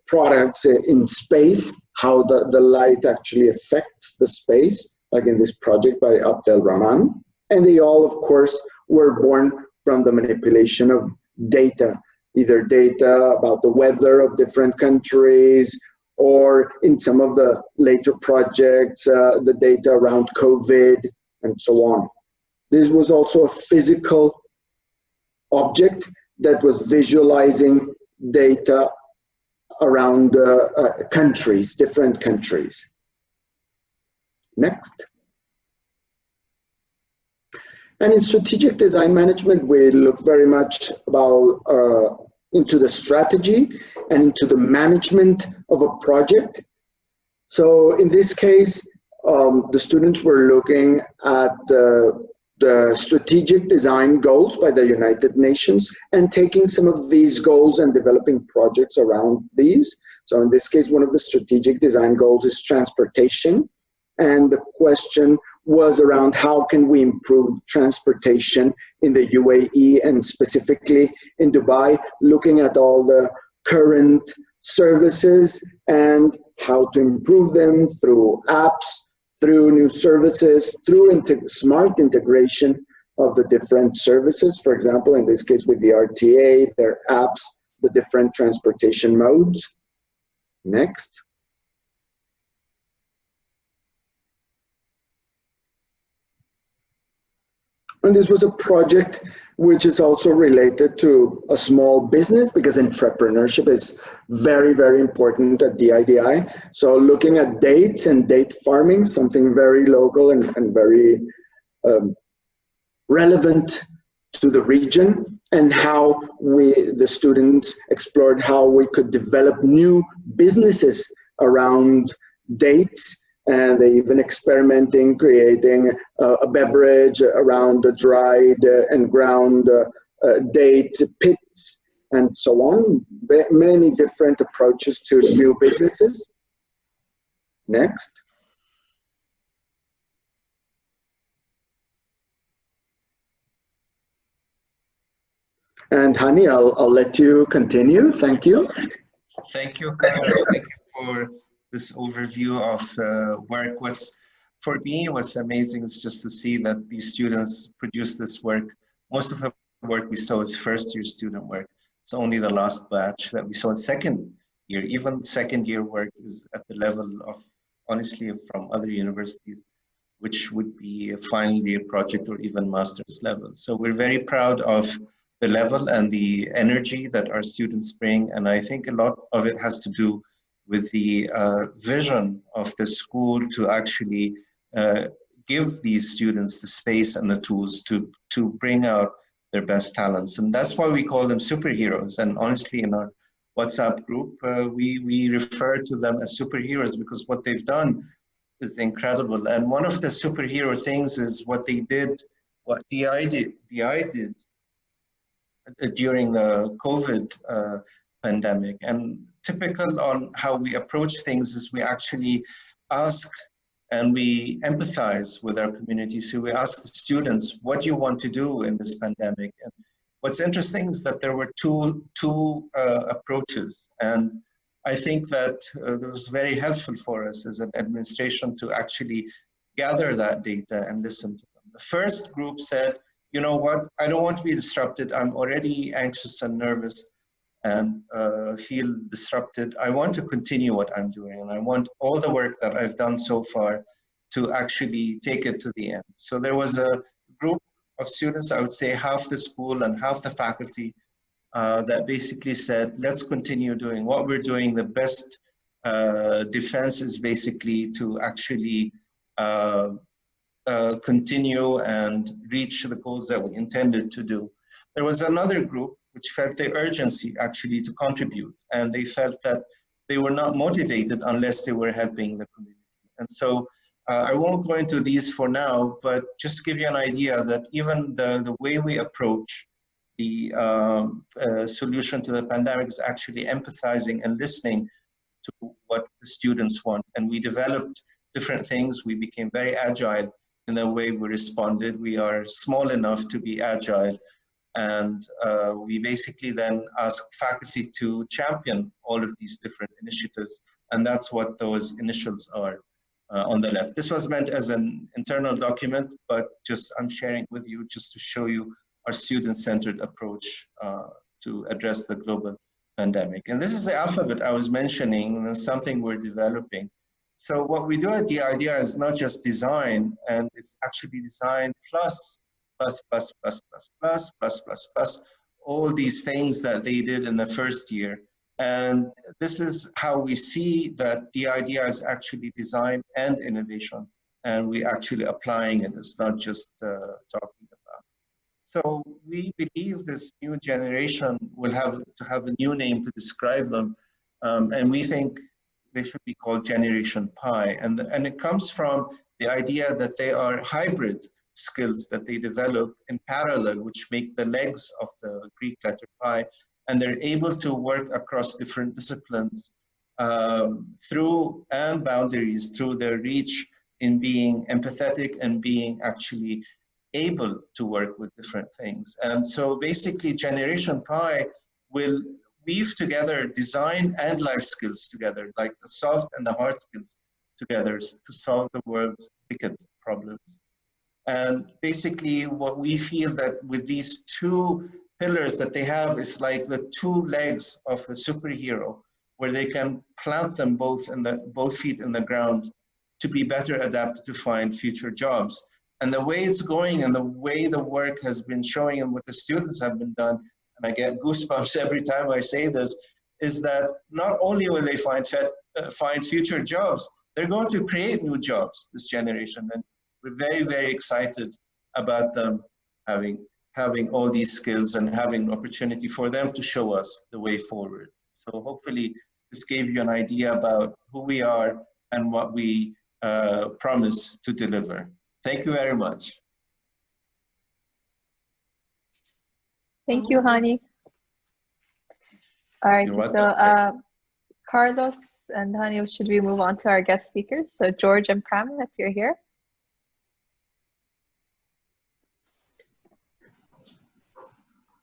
products in space, how the light actually affects the space, like in this project by Abdel Rahman. And they all, of course, were born from the manipulation of data, either data about the weather of different countries, or in some of the later projects, the data around COVID and so on. This was also a physical object that was visualizing data around countries, different countries. Next. And in strategic design management, we look very much about into the strategy and into the management of a project. So in this case, the students were looking at the strategic design goals by the United Nations and taking some of these goals and developing projects around these. So in this case, one of the strategic design goals is transportation. And the question was around how can we improve transportation in the UAE and specifically in Dubai, looking at all the current services and how to improve them through apps, through new services, through smart integration of the different services. For example, in this case with the RTA, their apps, the different transportation modes. Next. And this was a project which is also related to a small business, because entrepreneurship is very, very important at DIDI. So looking at dates and date farming, something very local and very relevant to the region, and how the students explored how we could develop new businesses around dates. And they even experimenting, creating a beverage around the dried and ground date pits and so on. Many different approaches to new businesses. Next. And Hani, I'll let you continue. Thank you. Thank you, Carlos. Thank you for this overview of work. For me, what's amazing is just to see that these students produce this work. Most of the work we saw is first-year student work. It's only the last batch that we saw in second year. Even second-year work is at the level of, honestly, from other universities, which would be a final year project or even master's level. So we're very proud of the level and the energy that our students bring. And I think a lot of it has to do with the vision of the school to actually give these students the space and the tools to bring out their best talents. And that's why we call them superheroes. And honestly, in our WhatsApp group, we refer to them as superheroes because what they've done is incredible. And one of the superhero things is what they did, what DIDI did during the COVID pandemic. And typical on how we approach things is we actually ask and we empathize with our community. So we ask the students, what do you want to do in this pandemic? And what's interesting is that there were two approaches. And I think that it was very helpful for us as an administration to actually gather that data and listen to them. The first group said, you know what, I don't want to be disrupted. I'm already anxious and nervous and feel disrupted. I want to continue what I'm doing and I want all the work that I've done so far to actually take it to the end. So there was a group of students, I would say half the school and half the faculty, that basically said, let's continue doing what we're doing. The best defense is basically to actually continue and reach the goals that we intended to do. There was another group which felt the urgency actually to contribute, and they felt that they were not motivated unless they were helping the community. And so I won't go into these for now, but just to give you an idea that even the way we approach the solution to the pandemic is actually empathizing and listening to what the students want. And we developed different things. We became very agile in the way we responded. We are small enough to be agile. And we basically then asked faculty to champion all of these different initiatives. And that's what those initials are on the left. This was meant as an internal document, but just I'm sharing with you just to show you our student-centered approach to address the global pandemic. And this is the alphabet I was mentioning, and it's something we're developing. So what we do at DIDI is not just design, and it's actually design plus, all these things that they did in the first year. And this is how we see that DIDI is actually design and innovation, and we're actually applying it. It's not just talking about. So we believe this new generation will have to have a new name to describe them. And we think they should be called Generation Pi. And it comes from the idea that they are hybrid skills that they develop in parallel, which make the legs of the Greek letter pi. And they're able to work across different disciplines through and boundaries through their reach in being empathetic and being actually able to work with different things. And so basically Generation Pi will weave together design and life skills together, like the soft and the hard skills together to solve the world's wicked problems. And basically what we feel that with these two pillars that they have is like the two legs of a superhero, where they can plant them both feet in the ground to be better adapted to find future jobs. And the way it's going and the way the work has been showing and what the students have been done, and I get goosebumps every time I say this, is that not only will they find future jobs, they're going to create new jobs, this generation. And we're very, very excited about them having all these skills and having an opportunity for them to show us the way forward. So hopefully this gave you an idea about who we are and what we promise to deliver. Thank you very much. Thank you, Hani. All right, so Carlos and Hani, should we move on to our guest speakers? So George and Pram, if you're here.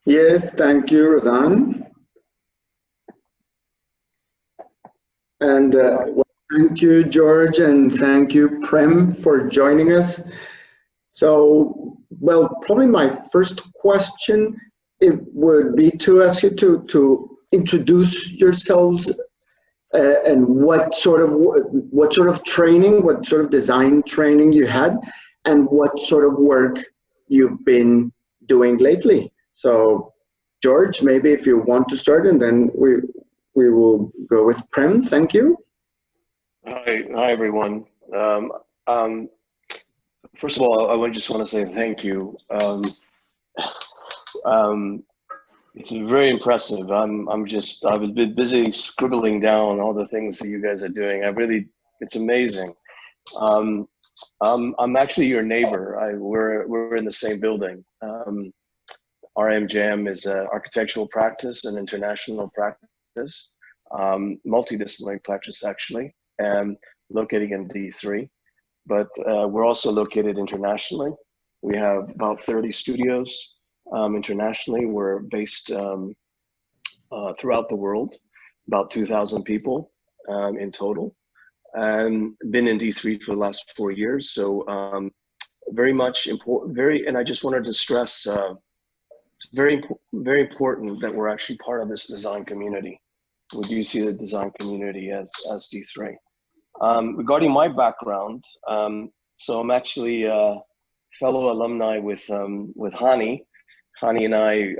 Yes, thank you, Razan. And well, thank you, George, and thank you, Prem, for joining us. So, well, probably my first question, it would be to ask you to introduce yourselves and what sort of training, what sort of design training you had, and what sort of work you've been doing lately. So, George, maybe if you want to start, and then we will go with Prem. Thank you. Hi everyone. First of all, I just want to say thank you. It's very impressive. I was busy scribbling down all the things that you guys are doing. It's amazing. I'm actually your neighbor. We're in the same building. RMJM is an architectural practice, an international practice, multidisciplinary practice actually, and located in D3. But we're also located internationally. We have about 30 studios internationally. We're based throughout the world, about 2,000 people in total, and been in D3 for the last 4 years. So very much important, and I just wanted to stress, it's very important that we're actually part of this design community. We do see the design community as D3. Regarding my background, so I'm actually a fellow alumni with Hani. Hani and I,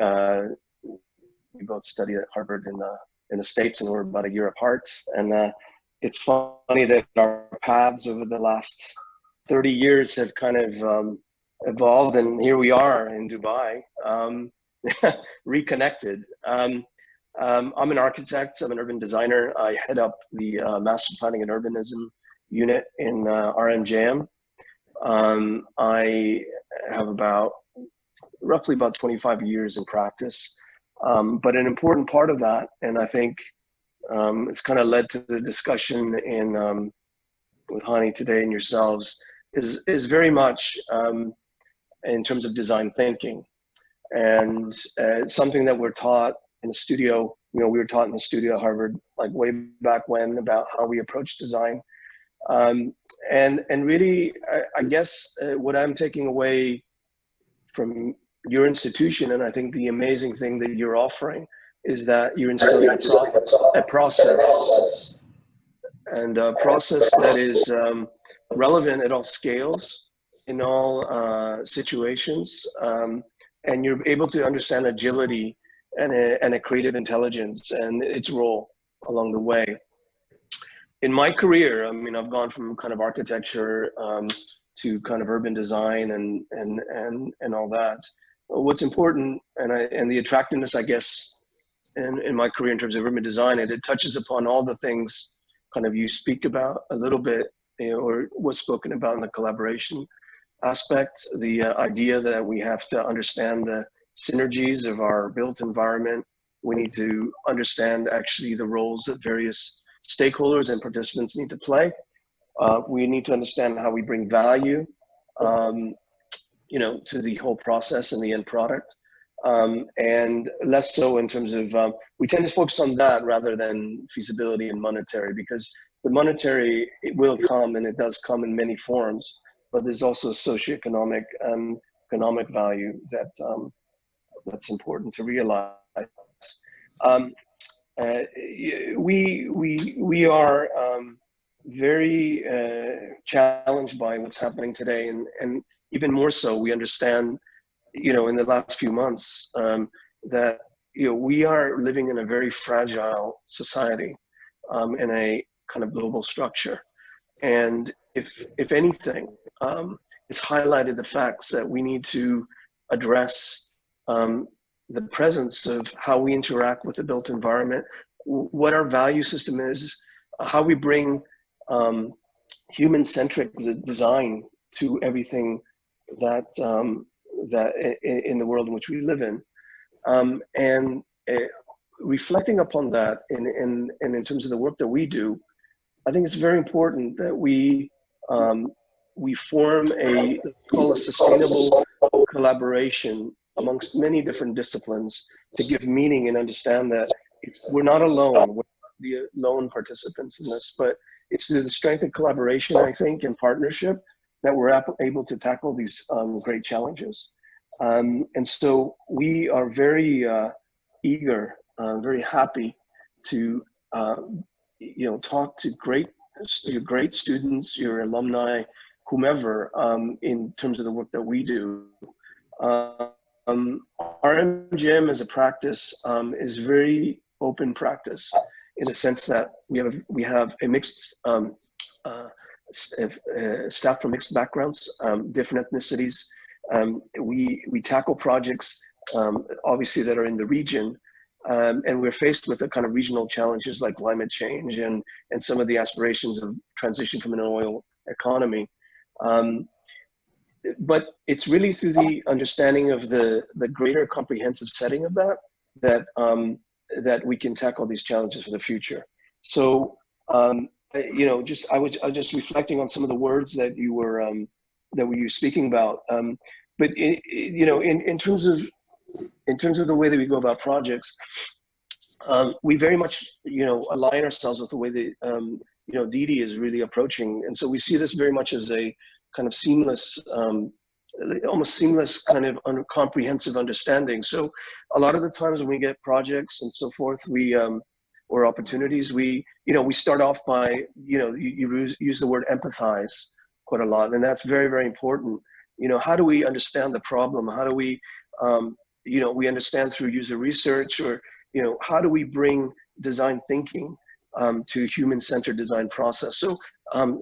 we both studied at Harvard in the States, and we're about a year apart. And it's funny that our paths over the last 30 years have kind of evolved, and here we are in Dubai, reconnected. I'm an architect, I'm an urban designer. I head up the Master Planning and Urbanism unit in RMJM. I have roughly about 25 years in practice. But an important part of that, and I think it's kind of led to the discussion with Hani today and yourselves, is very much in terms of design thinking. And something that we're taught in the studio, we were taught in the studio at Harvard, like way back when, about how we approach design. And really, I guess what I'm taking away from your institution, and I think the amazing thing that you're offering, is that you're instilling a process, and a process that is relevant at all scales, in all situations, and you're able to understand agility and a creative intelligence and its role along the way. In my career, I mean, I've gone from kind of architecture to kind of urban design and all that. What's important, and the attractiveness, I guess, in my career in terms of urban design, it touches upon all the things kind of you speak about a little bit, or was spoken about in the collaboration aspect, the idea that we have to understand the synergies of our built environment. We need to understand actually the roles that various stakeholders and participants need to play. We need to understand how we bring value, to the whole process and the end product. And less so in terms of, we tend to focus on that rather than feasibility and monetary, because the monetary, it will come, and it does come in many forms, but there's also socioeconomic and economic value that that's important to realize. We are very challenged by what's happening today, and even more so, we understand, in the last few months, that we are living in a very fragile society, in a kind of global structure, and if anything, it's highlighted the facts that we need to address the presence of how we interact with the built environment, what our value system is, how we bring human-centric design to everything that in the world in which we live in, and reflecting upon that, and in terms of the work that we do, I think it's very important that we form let's call a sustainable collaboration amongst many different disciplines to give meaning and understand that we're not alone. We're not the lone participants in this, but it's through the strength of collaboration, I think, and partnership that we're able to tackle these great challenges. And so we are very eager, very happy to talk to your great students, your alumni, whomever, in terms of the work that we do. Our MGM as a practice is very open practice in the sense that we have a mixed staff from mixed backgrounds, different ethnicities. We tackle projects obviously that are in the region, and we're faced with the kind of regional challenges like climate change and some of the aspirations of transition from an oil economy. But it's really through the understanding of the greater comprehensive setting of that we can tackle these challenges for the future. So I was just reflecting on some of the words that you were speaking about. But in terms of the way that we go about projects, we very much align ourselves with the way that DIDI is really approaching, and so we see this very much as a kind of seamless, almost seamless kind of comprehensive understanding. So a lot of the times when we get projects and so forth, or opportunities, we start off by, you use the word empathize quite a lot, and that's very, very important. How do we understand the problem? How do we, we understand through user research, or, how do we bring design thinking to human-centered design process? So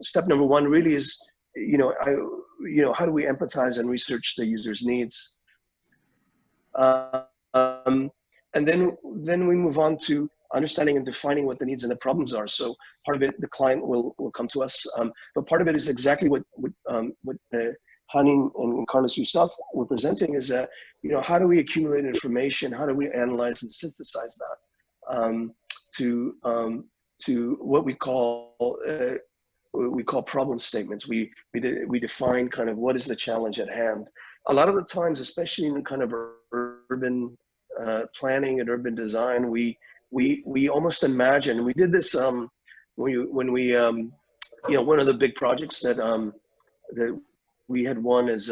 step number one really is, how do we empathize and research the user's needs? And then we move on to understanding and defining what the needs and the problems are. So part of it, the client will come to us, but part of it is exactly what Hanin and Carlos Yusuf were presenting, is that, how do we accumulate information? How do we analyze and synthesize that to what we call problem statements. We define kind of what is the challenge at hand. A lot of the times, especially in kind of urban planning and urban design, we almost imagine. We did this when we one of the big projects that we had won as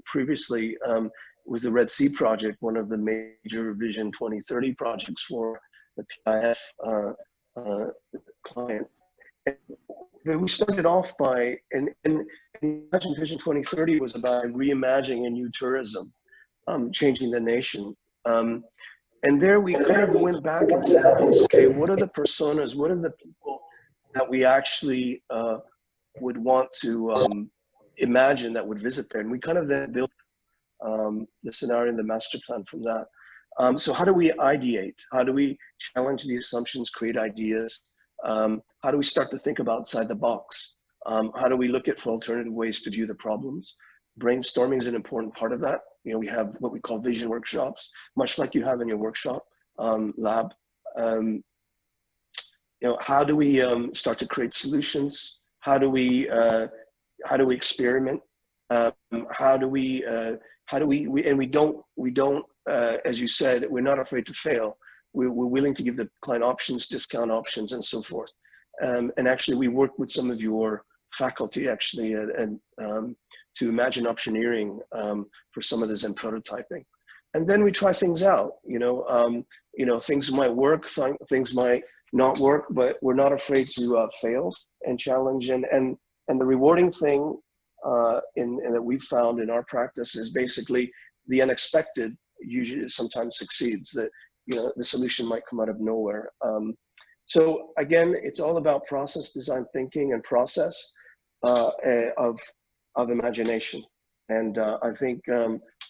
previously was the Red Sea project, one of the major Vision 2030 projects for the PIF client. And we started off by, and Imagine Vision 2030 was about reimagining a new tourism, changing the nation. And there we kind of went back and said, okay, what are the personas? What are the people that we actually would want to imagine that would visit there? And we kind of then built the scenario and the master plan from that. So how do we ideate? How do we challenge the assumptions, create ideas? How do we start to think about outside the box? How do we look at for alternative ways to view the problems? Brainstorming is an important part of that. We have what we call vision workshops, much like you have in your workshop lab. How do we start to create solutions? How do we experiment? How do we and we don't as you said, we're not afraid to fail. We're willing to give the client options, discount options, and so forth. And actually, we work with some of your faculty actually to imagine optioneering for some of this and prototyping. And then we try things out. Things might work, things might not work, but we're not afraid to fail and challenge. And the rewarding thing that we've found in our practice is basically the unexpected usually sometimes succeeds. That the solution might come out of nowhere. So again, it's all about process design thinking and process of imagination. And I think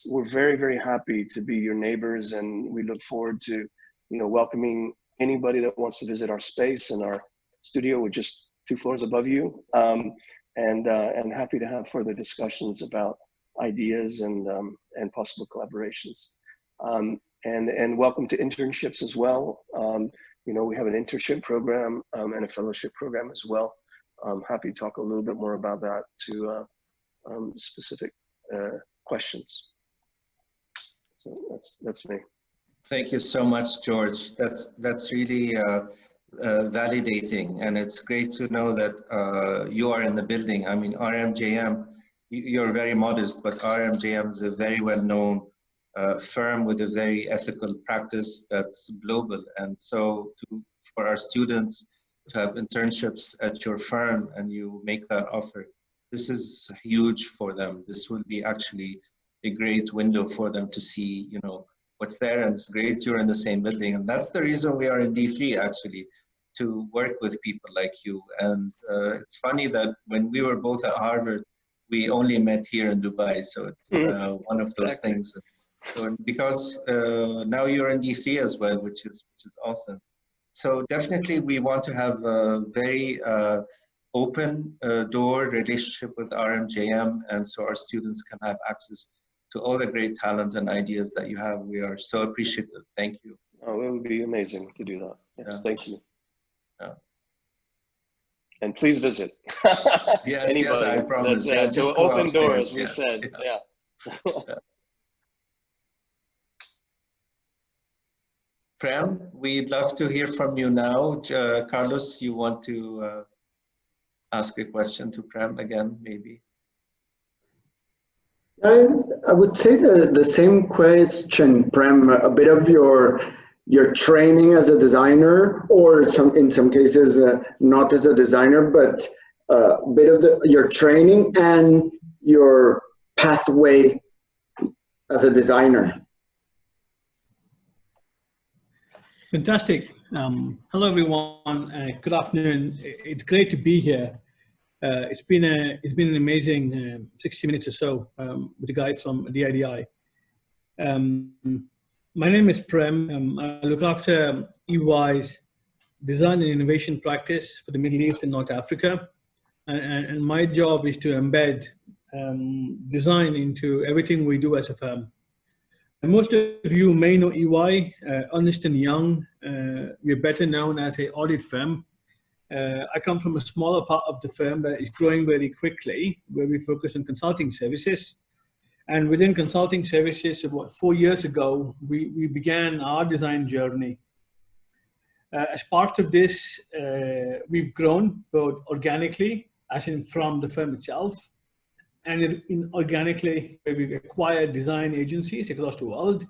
we're very, very happy to be your neighbors, and we look forward to welcoming anybody that wants to visit our space and our studio. We're just 2 floors above you, and happy to have further discussions about ideas and possible collaborations. And welcome to internships as well. We have an internship program and a fellowship program as well. I'm happy to talk a little bit more about that to specific questions. So that's me. Thank you so much, George. That's really validating, and it's great to know that you are in the building. I mean, RMJM, you're very modest, but RMJM is a very well-known firm with a very ethical practice that's global. And so for our students to have internships at your firm and you make that offer, this is huge for them. This will be actually a great window for them to see, you know, what's there, and it's great you're in the same building. And that's the reason we are in D3, actually, to work with people like you. And it's funny that when we were both at Harvard, we only met here in Dubai. So it's one of those things. So because now you're in D3 as well, which is awesome. So definitely we want to have a very open door relationship with RMJM, and so our students can have access to all the great talent and ideas that you have. We are so appreciative. Thank you. Oh, it would be amazing to do that. Yes, Yeah. Thank you. Yeah. And please visit. Yes, Anybody. yes, I promise. That's, Yeah, so just go open upstairs. doors, we said. Yeah. Prem, we'd love to hear from you now. Carlos, you want to ask a question to Prem again, maybe? I would say the same question, Prem, a bit of your training as a designer, or in some cases not as a designer, but a bit of your training and your pathway as a designer. Fantastic. Hello, everyone. Good afternoon. It's great to be here. It's been an amazing 60 minutes or so with the guys from DIDI. My name is Prem. I look after EY's design and innovation practice for the Middle East and North Africa. And my job is to embed design into everything we do as a firm. And most of you may know EY, Ernst & Young. We're better known as an audit firm. I come from a smaller part of the firm that is growing very quickly, where we focus on consulting services. And within consulting services, about 4 years ago, we began our design journey. As part of this, we've grown both organically, as in from the firm itself, and inorganically, where we've acquired design agencies across the world.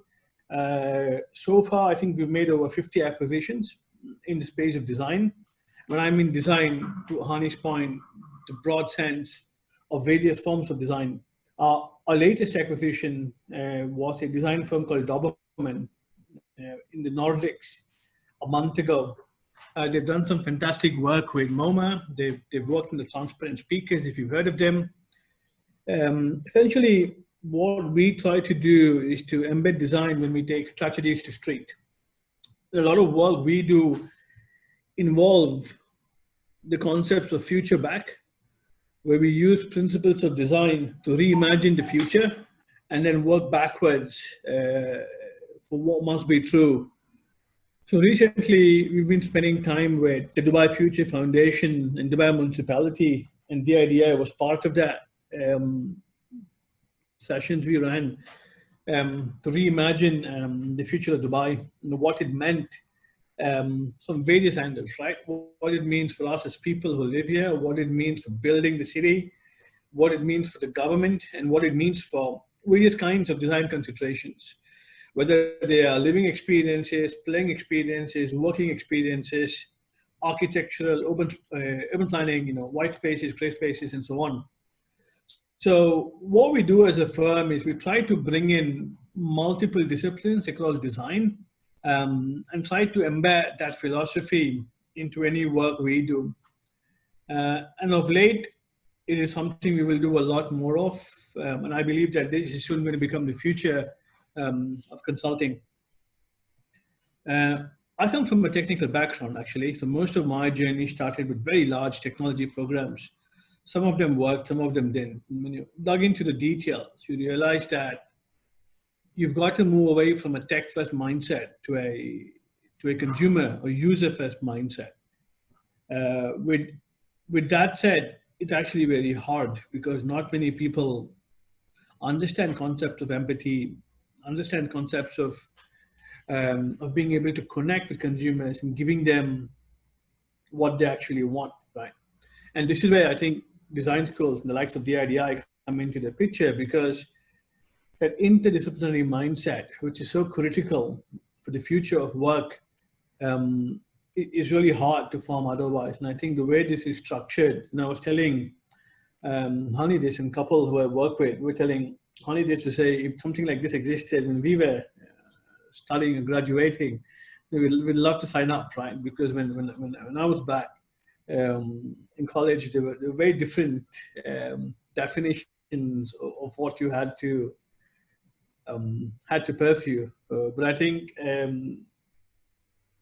So far, I think we've made over 50 acquisitions in the space of design. When I mean design, to Hani's point, the broad sense of various forms of design. Our latest acquisition was a design firm called Doberman in the Nordics a month ago. They've done some fantastic work with MoMA. They've worked on the transparent speakers, if you've heard of them. Essentially, what we try to do is to embed design when we take strategies to street. A lot of work we do involve the concepts of future back, where we use principles of design to reimagine the future and then work backwards for what must be true. So recently, we've been spending time with the Dubai Future Foundation and Dubai Municipality, and DIDI was part of that sessions we ran to reimagine the future of Dubai, what it meant, some various angles, right? What it means for us as people who live here, what it means for building the city, what it means for the government, and what it means for various kinds of design considerations, whether they are living experiences, playing experiences, working experiences, architectural, urban planning, white spaces, gray spaces, and so on. So what we do as a firm is we try to bring in multiple disciplines across design and try to embed that philosophy into any work we do. And of late, it is something we will do a lot more of. And I believe that this is soon going to become the future of consulting. I come from a technical background, actually. So most of my journey started with very large technology programs. Some of them worked, some of them didn't. When you dug into the details, you realize that you've got to move away from a tech-first mindset to a consumer or user-first mindset. With that said, it's actually very hard because not many people understand concepts of empathy, understand concepts of being able to connect with consumers and giving them what they actually want, right? And this is where I think design schools and the likes of DIDI come into the picture, because that interdisciplinary mindset, which is so critical for the future of work, is really hard to form otherwise. And I think the way this is structured, and I was telling Honey this, and couple who I work with, we're telling Honey this to say, if something like this existed when we were studying and graduating, we'd love to sign up, right? Because when I was back in college, there were very different definitions of what you had to pursue. But I think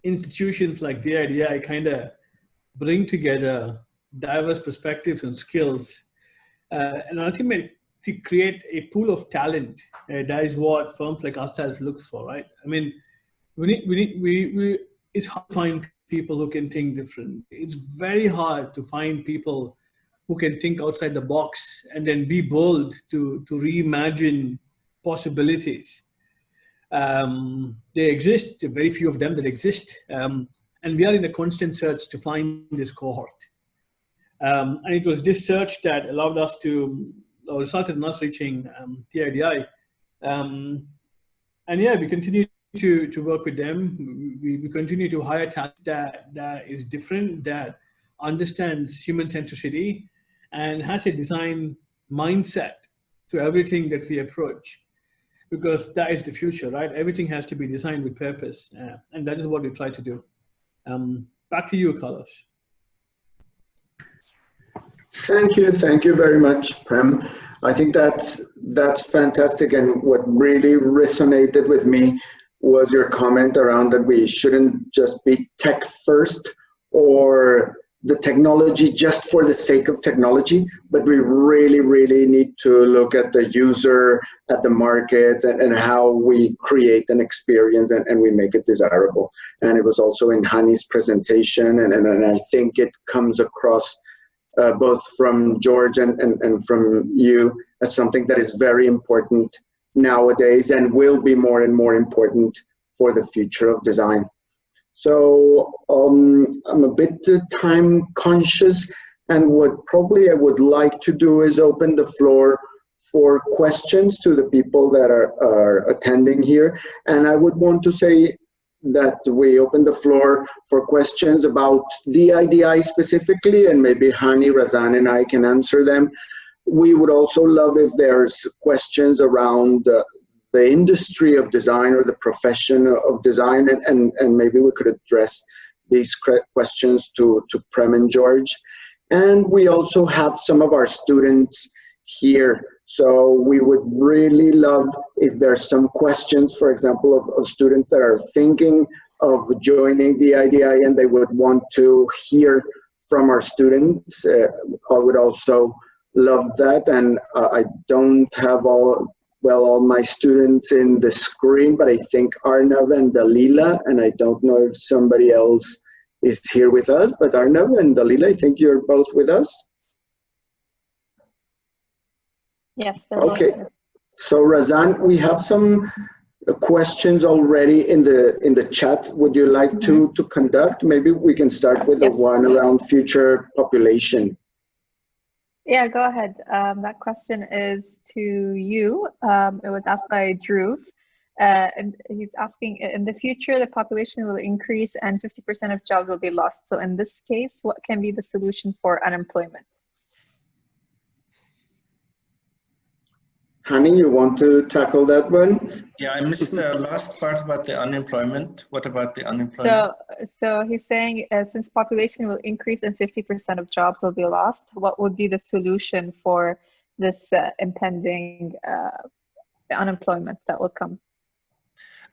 institutions like DIDI kind of bring together diverse perspectives and skills, and ultimately to create a pool of talent. That is what firms like ourselves look for, right? I mean, it's hard to find people who can think different. It's very hard to find people who can think outside the box and then be bold to reimagine possibilities. They exist, very few of them that exist, and we are in a constant search to find this cohort. And it was this search that allowed us to, or resulted in us reaching DIDI. And yeah, we continue to work with them. We continue to hire talent that is different, that understands human centricity and has a design mindset to everything that we approach. Because that is the future, right? Everything has to be designed with purpose. And that is what we try to do. Back to you, Carlos. Thank you very much, Prem. I think that's fantastic. And what really resonated with me was your comment around that we shouldn't just be tech first or the technology just for the sake of technology, but we really need to look at the user, at the market, and how we create an experience and we make it desirable. And it was also in Hani's presentation, and I think it comes across both from George and from you as something that is very important nowadays and will be more and more important for the future of design. So I'm a bit time conscious, and what probably I would like to do is open the floor for questions to the people that are attending here. And I would want to say that we open the floor for questions about DIDI specifically, and maybe Hani, Razan, and I can answer them. We would also love if there's questions around the industry of design or the profession of design, and maybe we could address these questions to Prem and George. And we also have some of our students here, so we would really love if there's some questions, for example, of students that are thinking of joining the DIDI and they would want to hear from our students. I would also love that. And I don't have all my students in the screen, but I think Arnav and Dalila, and I don't know if somebody else is here with us, but Arnav and Dalila, I think you're both with us. Yes. Okay. So Razan, we have some questions already in the chat. Would you like to conduct? Maybe we can start with the one around future population. Yeah, go ahead. That question is to you. It was asked by Drew, and he's asking, in the future, the population will increase and 50% of jobs will be lost. So in this case, what can be the solution for unemployment? Hani, you want to tackle that one? Yeah, I missed the last part about the unemployment. What about the unemployment? So he's saying, since population will increase and 50% of jobs will be lost, what would be the solution for this impending unemployment that will come?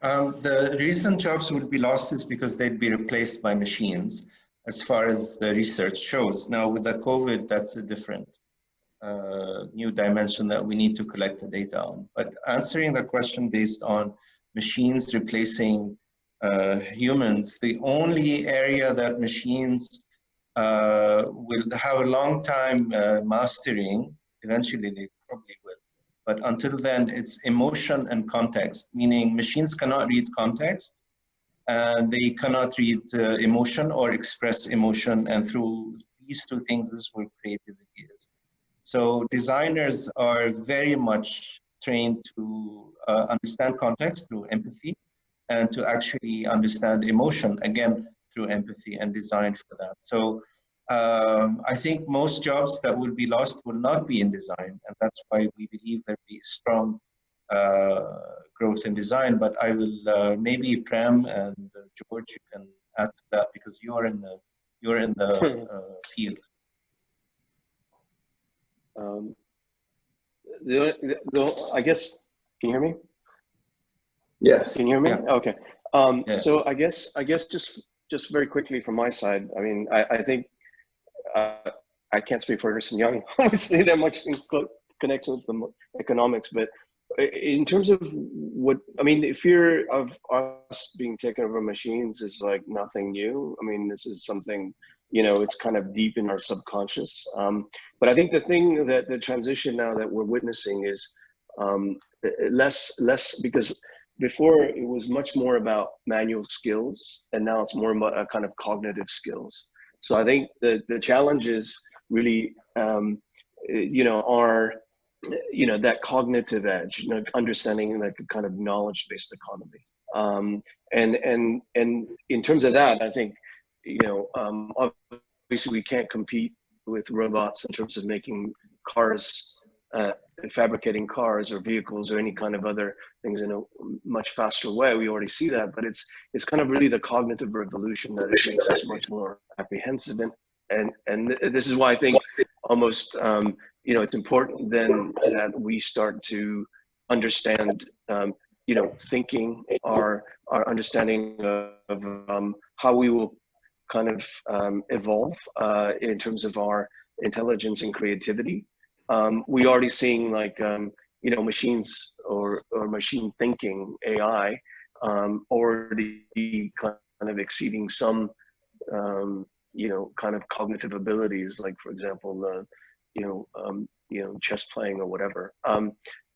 The reason jobs would be lost is because they'd be replaced by machines, as far as the research shows. Now, with the COVID, that's a different new dimension that we need to collect the data on. But answering the question based on machines replacing humans, the only area that machines will have a long time mastering, eventually they probably will, But until then, it's emotion and context, meaning machines cannot read context, and they cannot read emotion or express emotion. And through these two things, this is where creativity is. So designers are very much trained to understand context through empathy, and to actually understand emotion, again, through empathy, and design for that. So I think most jobs that will be lost will not be in design, and that's why we believe there'll be strong growth in design. But I will maybe Prem and George, you can add to that, because you're in the field. I guess, can you hear me? Yes. Can you hear me? Yeah. Okay. Yeah. So I guess just very quickly from my side, I mean, I think I can't speak for Ernst & Young, obviously, that much in connection with the economics, but in terms of what, I mean, the fear of us being taken over machines is like nothing new. I mean, this is something, you know, it's kind of deep in our subconscious. But I think the thing that the transition now that we're witnessing is less, because before it was much more about manual skills, and now it's more about a kind of cognitive skills. So I think the challenge is really, you know, that cognitive edge, you know, understanding like a kind of knowledge-based economy. And in terms of that, I think, you know, obviously we can't compete with robots in terms of making cars, fabricating cars or vehicles or any kind of other things in a much faster way. We already see that, but it's kind of really the cognitive revolution that makes us much more apprehensive. And this is why I think almost, you know, it's important then that we start to understand, you know, thinking, our understanding of how we will kind of evolve in terms of our intelligence and creativity. We already seeing like, you know, machines or machine thinking, AI, already kind of exceeding some, you know, kind of cognitive abilities, like for example, you know, chess playing or whatever.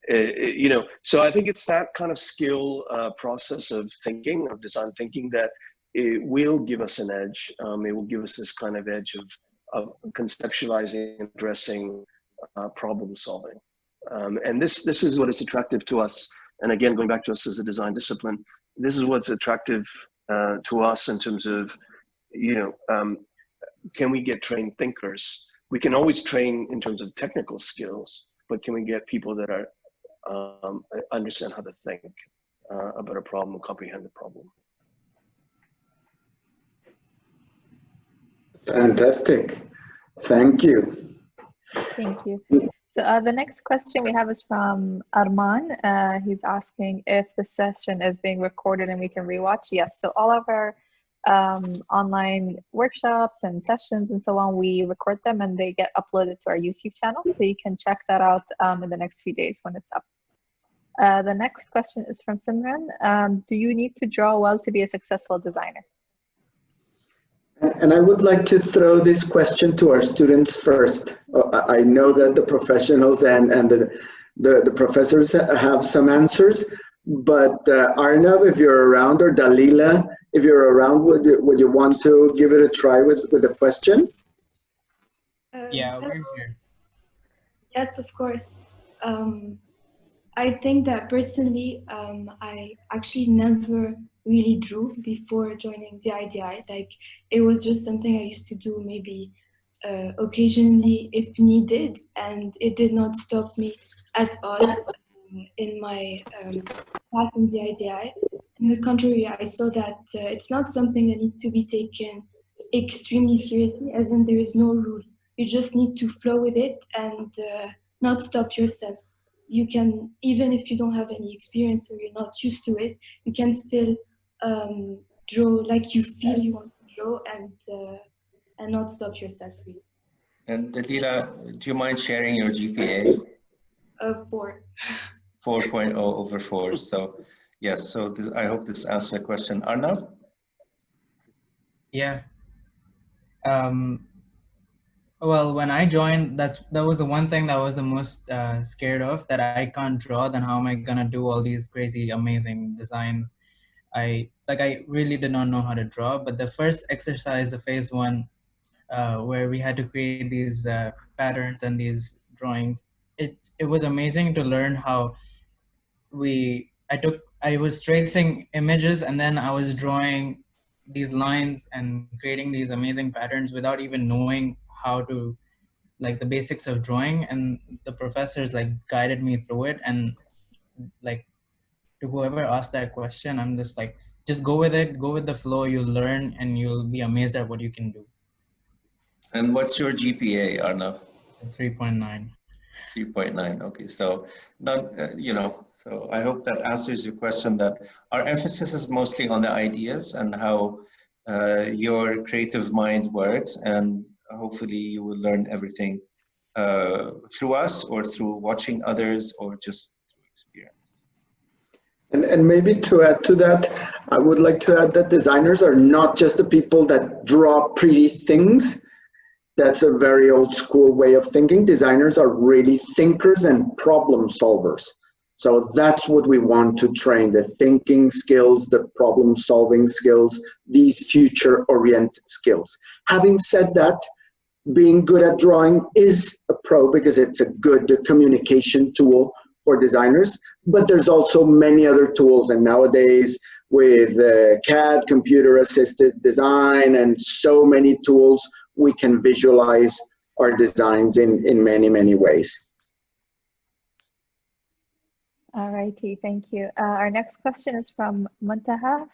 You know, so I think it's that kind of skill process of thinking, of design thinking, that it will give us an edge. It will give us this kind of edge of conceptualizing and addressing problem solving. And this is what is attractive to us. And again, going back to us as a design discipline, this is what's attractive to us in terms of, you know, can we get trained thinkers? We can always train in terms of technical skills, but can we get people that are understand how to think about a problem and comprehend the problem? Fantastic. Thank you. Thank you. So the next question we have is from Arman. He's asking if the session is being recorded and we can rewatch. Yes, so all of our online workshops and sessions and so on, we record them and they get uploaded to our YouTube channel. So you can check that out in the next few days when it's up. The next question is from Simran. Do you need to draw well to be a successful designer? And I would like to throw this question to our students first. I know that the professionals and the professors have some answers, but Arnav, if you're around, or Dalila, if you're around, would you want to give it a try with a question? Yeah, we're here. Yes, of course. I think that personally, I actually never really drew before joining DIDI. Like, it was just something I used to do maybe occasionally if needed, and it did not stop me at all in my path in DIDI. On the contrary, I saw that it's not something that needs to be taken extremely seriously, as in there is no rule. You just need to flow with it and not stop yourself. You can, even if you don't have any experience or you're not used to it, you can still draw like you feel you want to draw, and not stop yourself really. And Dalila, do you mind sharing your GPA? 4. 4.0 over 4. So yes, so this, I hope this answers the question. Arnav? Yeah. Well, when I joined, that was the one thing that I was the most scared of, that I can't draw. Then how am I gonna do all these crazy, amazing designs? I really did not know how to draw. But the first exercise, the phase one, where we had to create these patterns and these drawings, it was amazing to learn how I was tracing images, and then I was drawing these lines and creating these amazing patterns without even knowing how to, like, the basics of drawing. And the professors like guided me through it. And like, to whoever asked that question, I'm just like, just go with it, go with the flow, you'll learn and you'll be amazed at what you can do. And what's your GPA, Arnav? 3.9. 3.9. Okay, so not so I hope that answers your question. That our emphasis is mostly on the ideas and how your creative mind works, and hopefully you will learn everything through us or through watching others or just through experience. And maybe to add to that, I would like to add that designers are not just the people that draw pretty things. That's a very old school way of thinking. Designers are really thinkers and problem solvers. So that's what we want to train: the thinking skills, the problem solving skills, these future oriented skills. Having said that, being good at drawing is a pro because it's a good communication tool for designers, but there's also many other tools. And nowadays with CAD, computer assisted design, and so many tools, we can visualize our designs in many, many ways. All righty, thank you. Our next question is from Muntaha.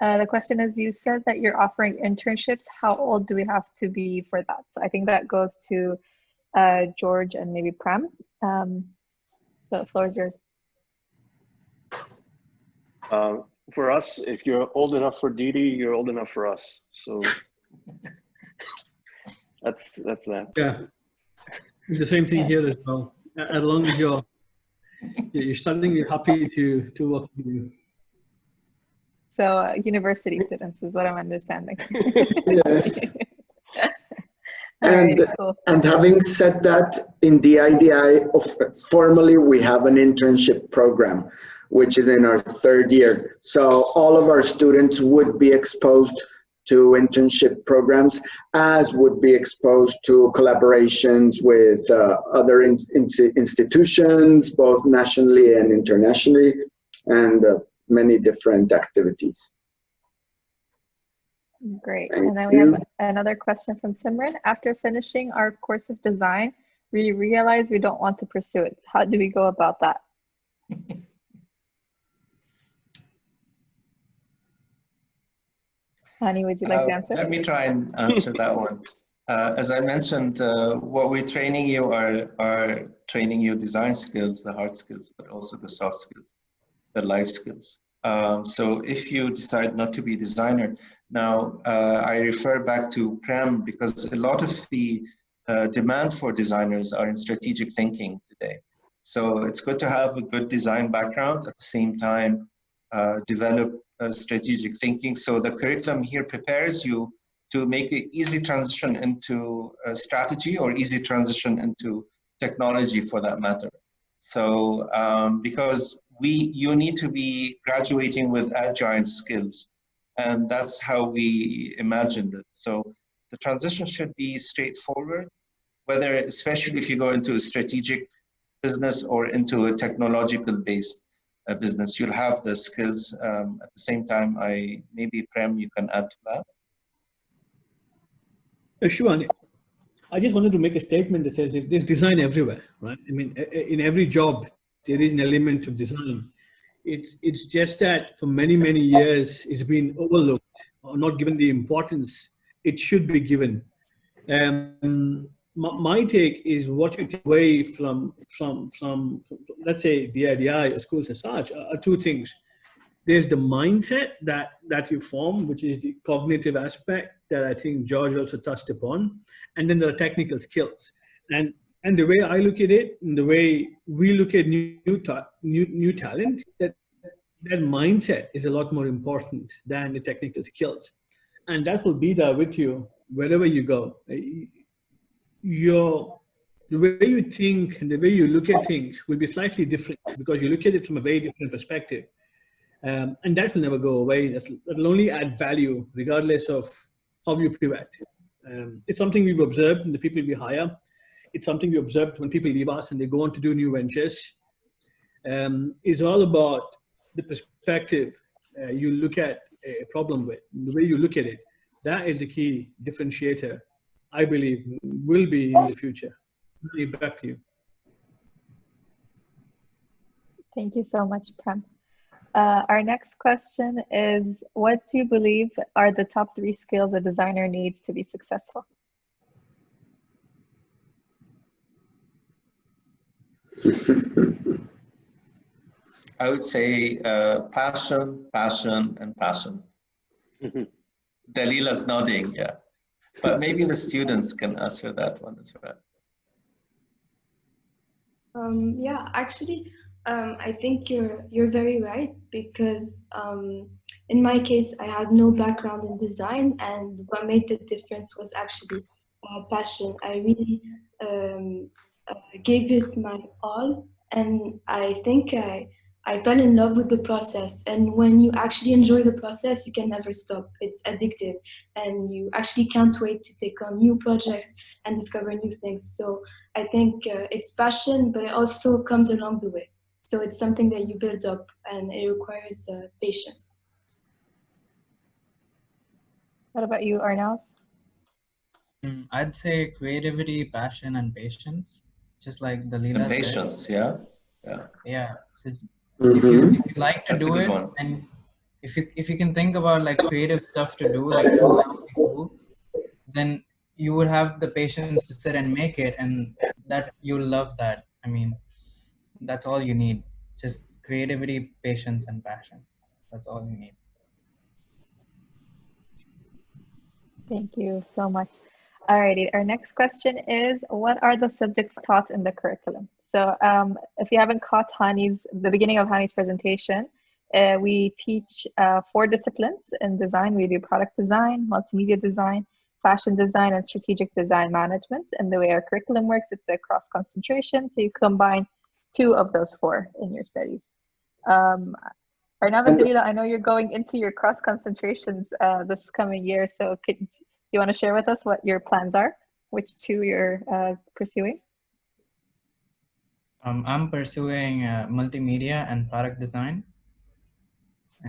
The question is, you said that you're offering internships. How old do we have to be for that? So I think that goes to George and maybe Prem. So the floor is yours. For us, if you're old enough for DIDI, you're old enough for us. So that's that. Yeah, it's the same thing here as well. As long as you're studying, you're happy to work with you. So university students is what I'm understanding. Yes. Right, cool. And having said that, in DIDI, formally we have an internship program, which is in our third year. So all of our students would be exposed to internship programs, as would be exposed to collaborations with other institutions, both nationally and internationally, and many different activities. Great. Thank and then we you. have another question from Simran. After finishing our course of design, we realize we don't want to pursue it. How do we go about that? Hani, would you like to answer? Let me try and answer that one. As I mentioned, what we're training you are training you design skills, the hard skills, but also the soft skills, the life skills. So if you decide not to be a designer, now I refer back to Prem because a lot of the demand for designers are in strategic thinking today. So it's good to have a good design background, at the same time develop strategic thinking. So the curriculum here prepares you to make an easy transition into strategy or easy transition into technology for that matter. So because you need to be graduating with agile skills, and that's how we imagined it. So the transition should be straightforward, whether, especially if you go into a strategic business or into a technological based business, you'll have the skills. At the same time, maybe Prem, you can add to that. Sure. I just wanted to make a statement that says there's design everywhere, right? I mean, in every job, there is an element of design. It's just that for many, many years, it's been overlooked or not given the importance it should be given. My take is what you take away from let's say, DIDI or schools as such are two things. There's the mindset that you form, which is the cognitive aspect that I think George also touched upon. And then there are technical skills. And the way I look at it, and the way we look at new talent, that mindset is a lot more important than the technical skills. And that will be there with you wherever you go. the way you think and the way you look at things will be slightly different because you look at it from a very different perspective. And that will never go away. That'll only add value regardless of how you pivot. It's something we've observed in the people we hire. It's something we observed when people leave us and they go on to do new ventures. It's all about the perspective you look at a problem with, the way you look at it. That is the key differentiator, I believe, will be in the future. Back to you. Thank you so much, Prem. Our next question is, what do you believe are the top 3 skills a designer needs to be successful? I would say passion, passion, and passion. Dalila's nodding, yeah. But maybe the students can answer that one as well. Yeah, actually, I think you're very right because in my case, I had no background in design, and what made the difference was actually passion. I really gave it my all, and I think I fell in love with the process. And when you actually enjoy the process, you can never stop. It's addictive, and you actually can't wait to take on new projects and discover new things. So I think it's passion, but it also comes along the way. So it's something that you build up, and it requires patience. What about you, Arnav? I'd say creativity, passion, and patience. Just like Dalila And patience, said. yeah. Yeah. So if you like to do it, and if you can think about like creative stuff to do, like cool, then you would have the patience to sit and make it, and that you'll love that. I mean, that's all you need. Just creativity, patience, and passion. That's all you need. Thank you so much. Alrighty, our next question is, what are the subjects taught in the curriculum? So if you haven't caught the beginning of Hani's presentation, we teach 4 disciplines in design. We do product design, multimedia design, fashion design, and strategic design management. And the way our curriculum works, it's a cross concentration. So you combine 2 of those 4 in your studies. Arnav and Dalila, I know you're going into your cross concentrations this coming year. So do you want to share with us what your plans are? Which 2 you're pursuing? I'm pursuing multimedia and product design.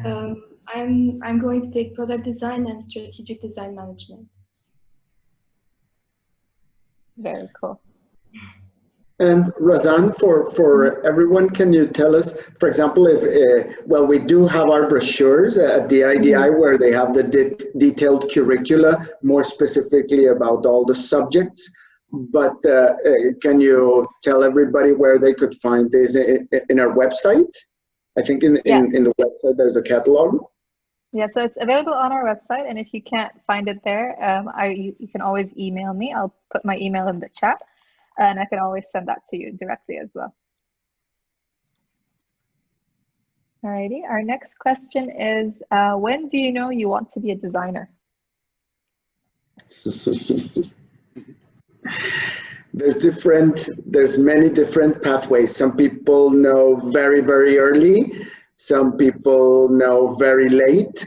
I'm going to take product design and strategic design management. Very cool. And Razan, for everyone, can you tell us, for example, if, well, we do have our brochures at the DIDI where they have the detailed curricula, more specifically about all the subjects, but can you tell everybody where they could find this in our website? I think in the website there's a catalog. Yeah, so it's available on our website, and if you can't find it there, you can always email me. I'll put my email in the chat, and I can always send that to you directly as well. Alrighty, our next question is, when do you know you want to be a designer? There's many different pathways. Some people know very, very early. Some people know very late.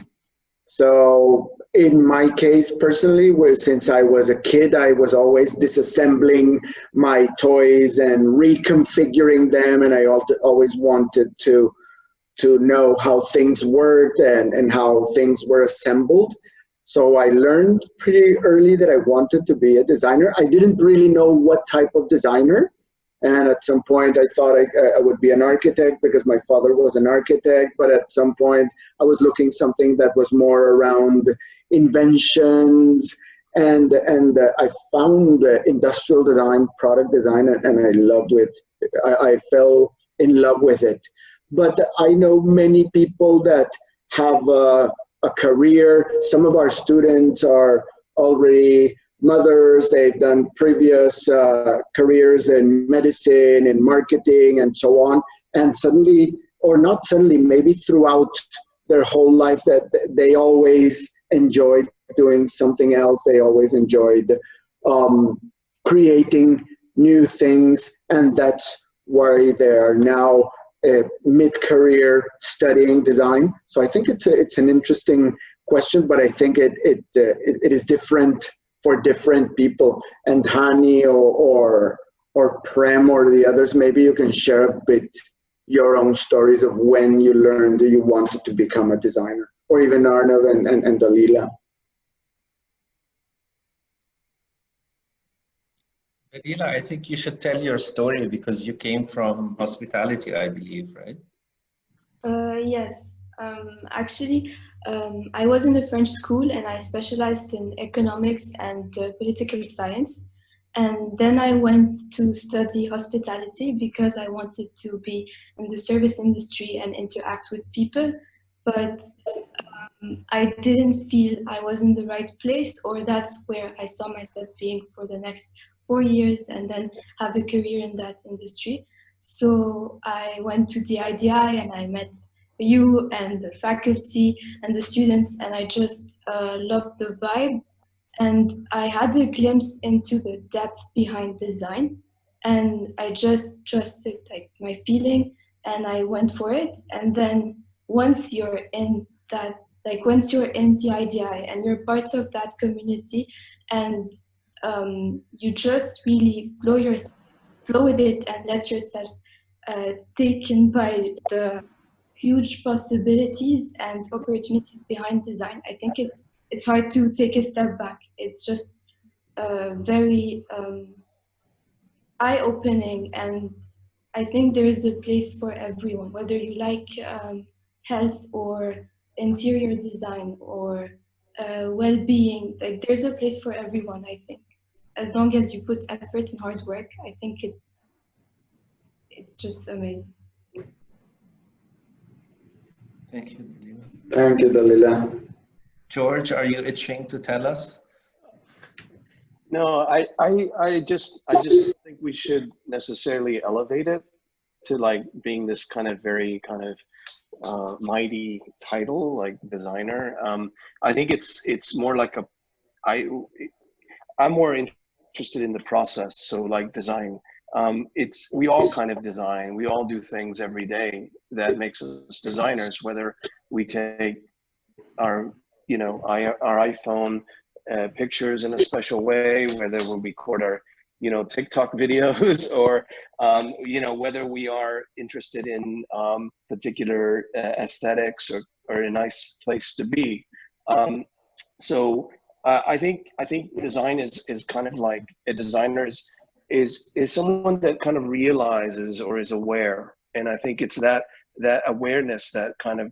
So in my case personally, since I was a kid, I was always disassembling my toys and reconfiguring them, and I always wanted to know how things worked and how things were assembled. So I learned pretty early that I wanted to be a designer. I didn't really know what type of designer. And at some point I thought I would be an architect because my father was an architect. But at some point I was looking something that was more around inventions. And I found industrial design, product design, and I loved it. I fell in love with it. But I know many people that have a career. Some of our students are already mothers. They've done previous careers in medicine and marketing and so on. And suddenly, or not suddenly, maybe throughout their whole life, that they always enjoyed doing something else. They always enjoyed creating new things, and that's why they are now mid-career studying design. So I think it's an interesting question, but I think it is different for different people. And Hani or Prem or the others, maybe you can share a bit your own stories of when you learned you wanted to become a designer, or even Arnav and Dalila. Dalila, I think you should tell your story because you came from hospitality, I believe, right? Yes. Actually, I was in a French school and I specialized in economics and political science. And then I went to study hospitality because I wanted to be in the service industry and interact with people. But I didn't feel I was in the right place, or that's where I saw myself being for the next 4 years and then have a career in that industry. So I went to the DIDI and I met you and the faculty and the students, and I just loved the vibe. And I had a glimpse into the depth behind design, and I just trusted like my feeling, and I went for it. And then once you're in that, like once you're in the IDI and you're part of that community, and you just really flow with it and let yourself taken by the huge possibilities and opportunities behind design. I think it's hard to take a step back. It's just very eye-opening, and I think there is a place for everyone, whether you like health or interior design or well-being. Like there's a place for everyone, I think. As long as you put effort and hard work, I think it's just amazing. Thank you, Dalila. Thank you, Dalila. George, are you itching to tell us? No, I just think we should necessarily elevate it to like being this kind of very kind of mighty title like designer. I think it's more like I'm more interested in the process. So like design, we all kind of design. We all do things every day that makes us designers. Whether we take our our iPhone pictures in a special way, whether we record our TikTok videos, or whether we are interested in particular aesthetics or a nice place to be. So I think design is kind of like a designer is someone that kind of realizes or is aware, and I think it's that awareness that kind of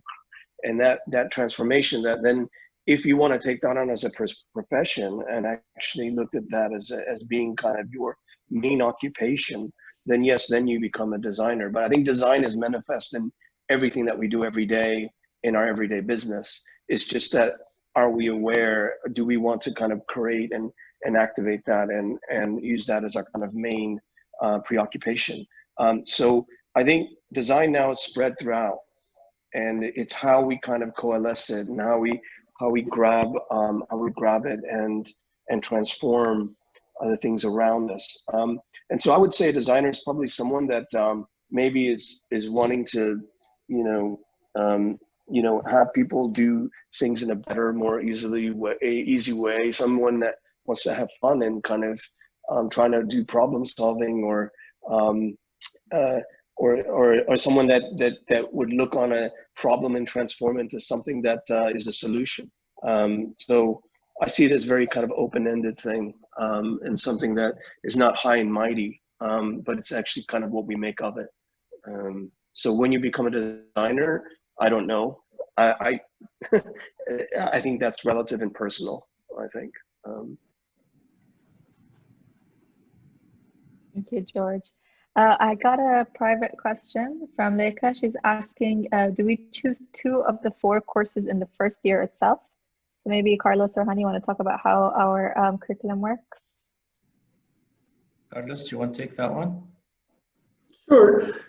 and that transformation that then, if you want to take that on as a profession and actually looked at that as being kind of your main occupation, then yes, then you become a designer. But I think design is manifest in everything that we do every day in our everyday business. It's just that, are we aware? Do we want to kind of create and activate that and use that as our kind of main preoccupation? So I think design now is spread throughout, and it's how we kind of coalesce it and how we grab it and transform the things around us. And so I would say a designer is probably someone that maybe is wanting to have people do things in a better, more easy way. Someone that wants to have fun and kind of trying to do problem solving, or someone that would look on a problem and transform into something that is a solution. So I see it as very kind of open-ended thing, and something that is not high and mighty, but it's actually kind of what we make of it. So when you become a designer, I don't know. I think that's relative and personal, I think. Thank you, George. I got a private question from Leica. She's asking, do we choose 2 of the 4 courses in the first year itself? So maybe Carlos or Hani want to talk about how our curriculum works? Carlos, you want to take that one?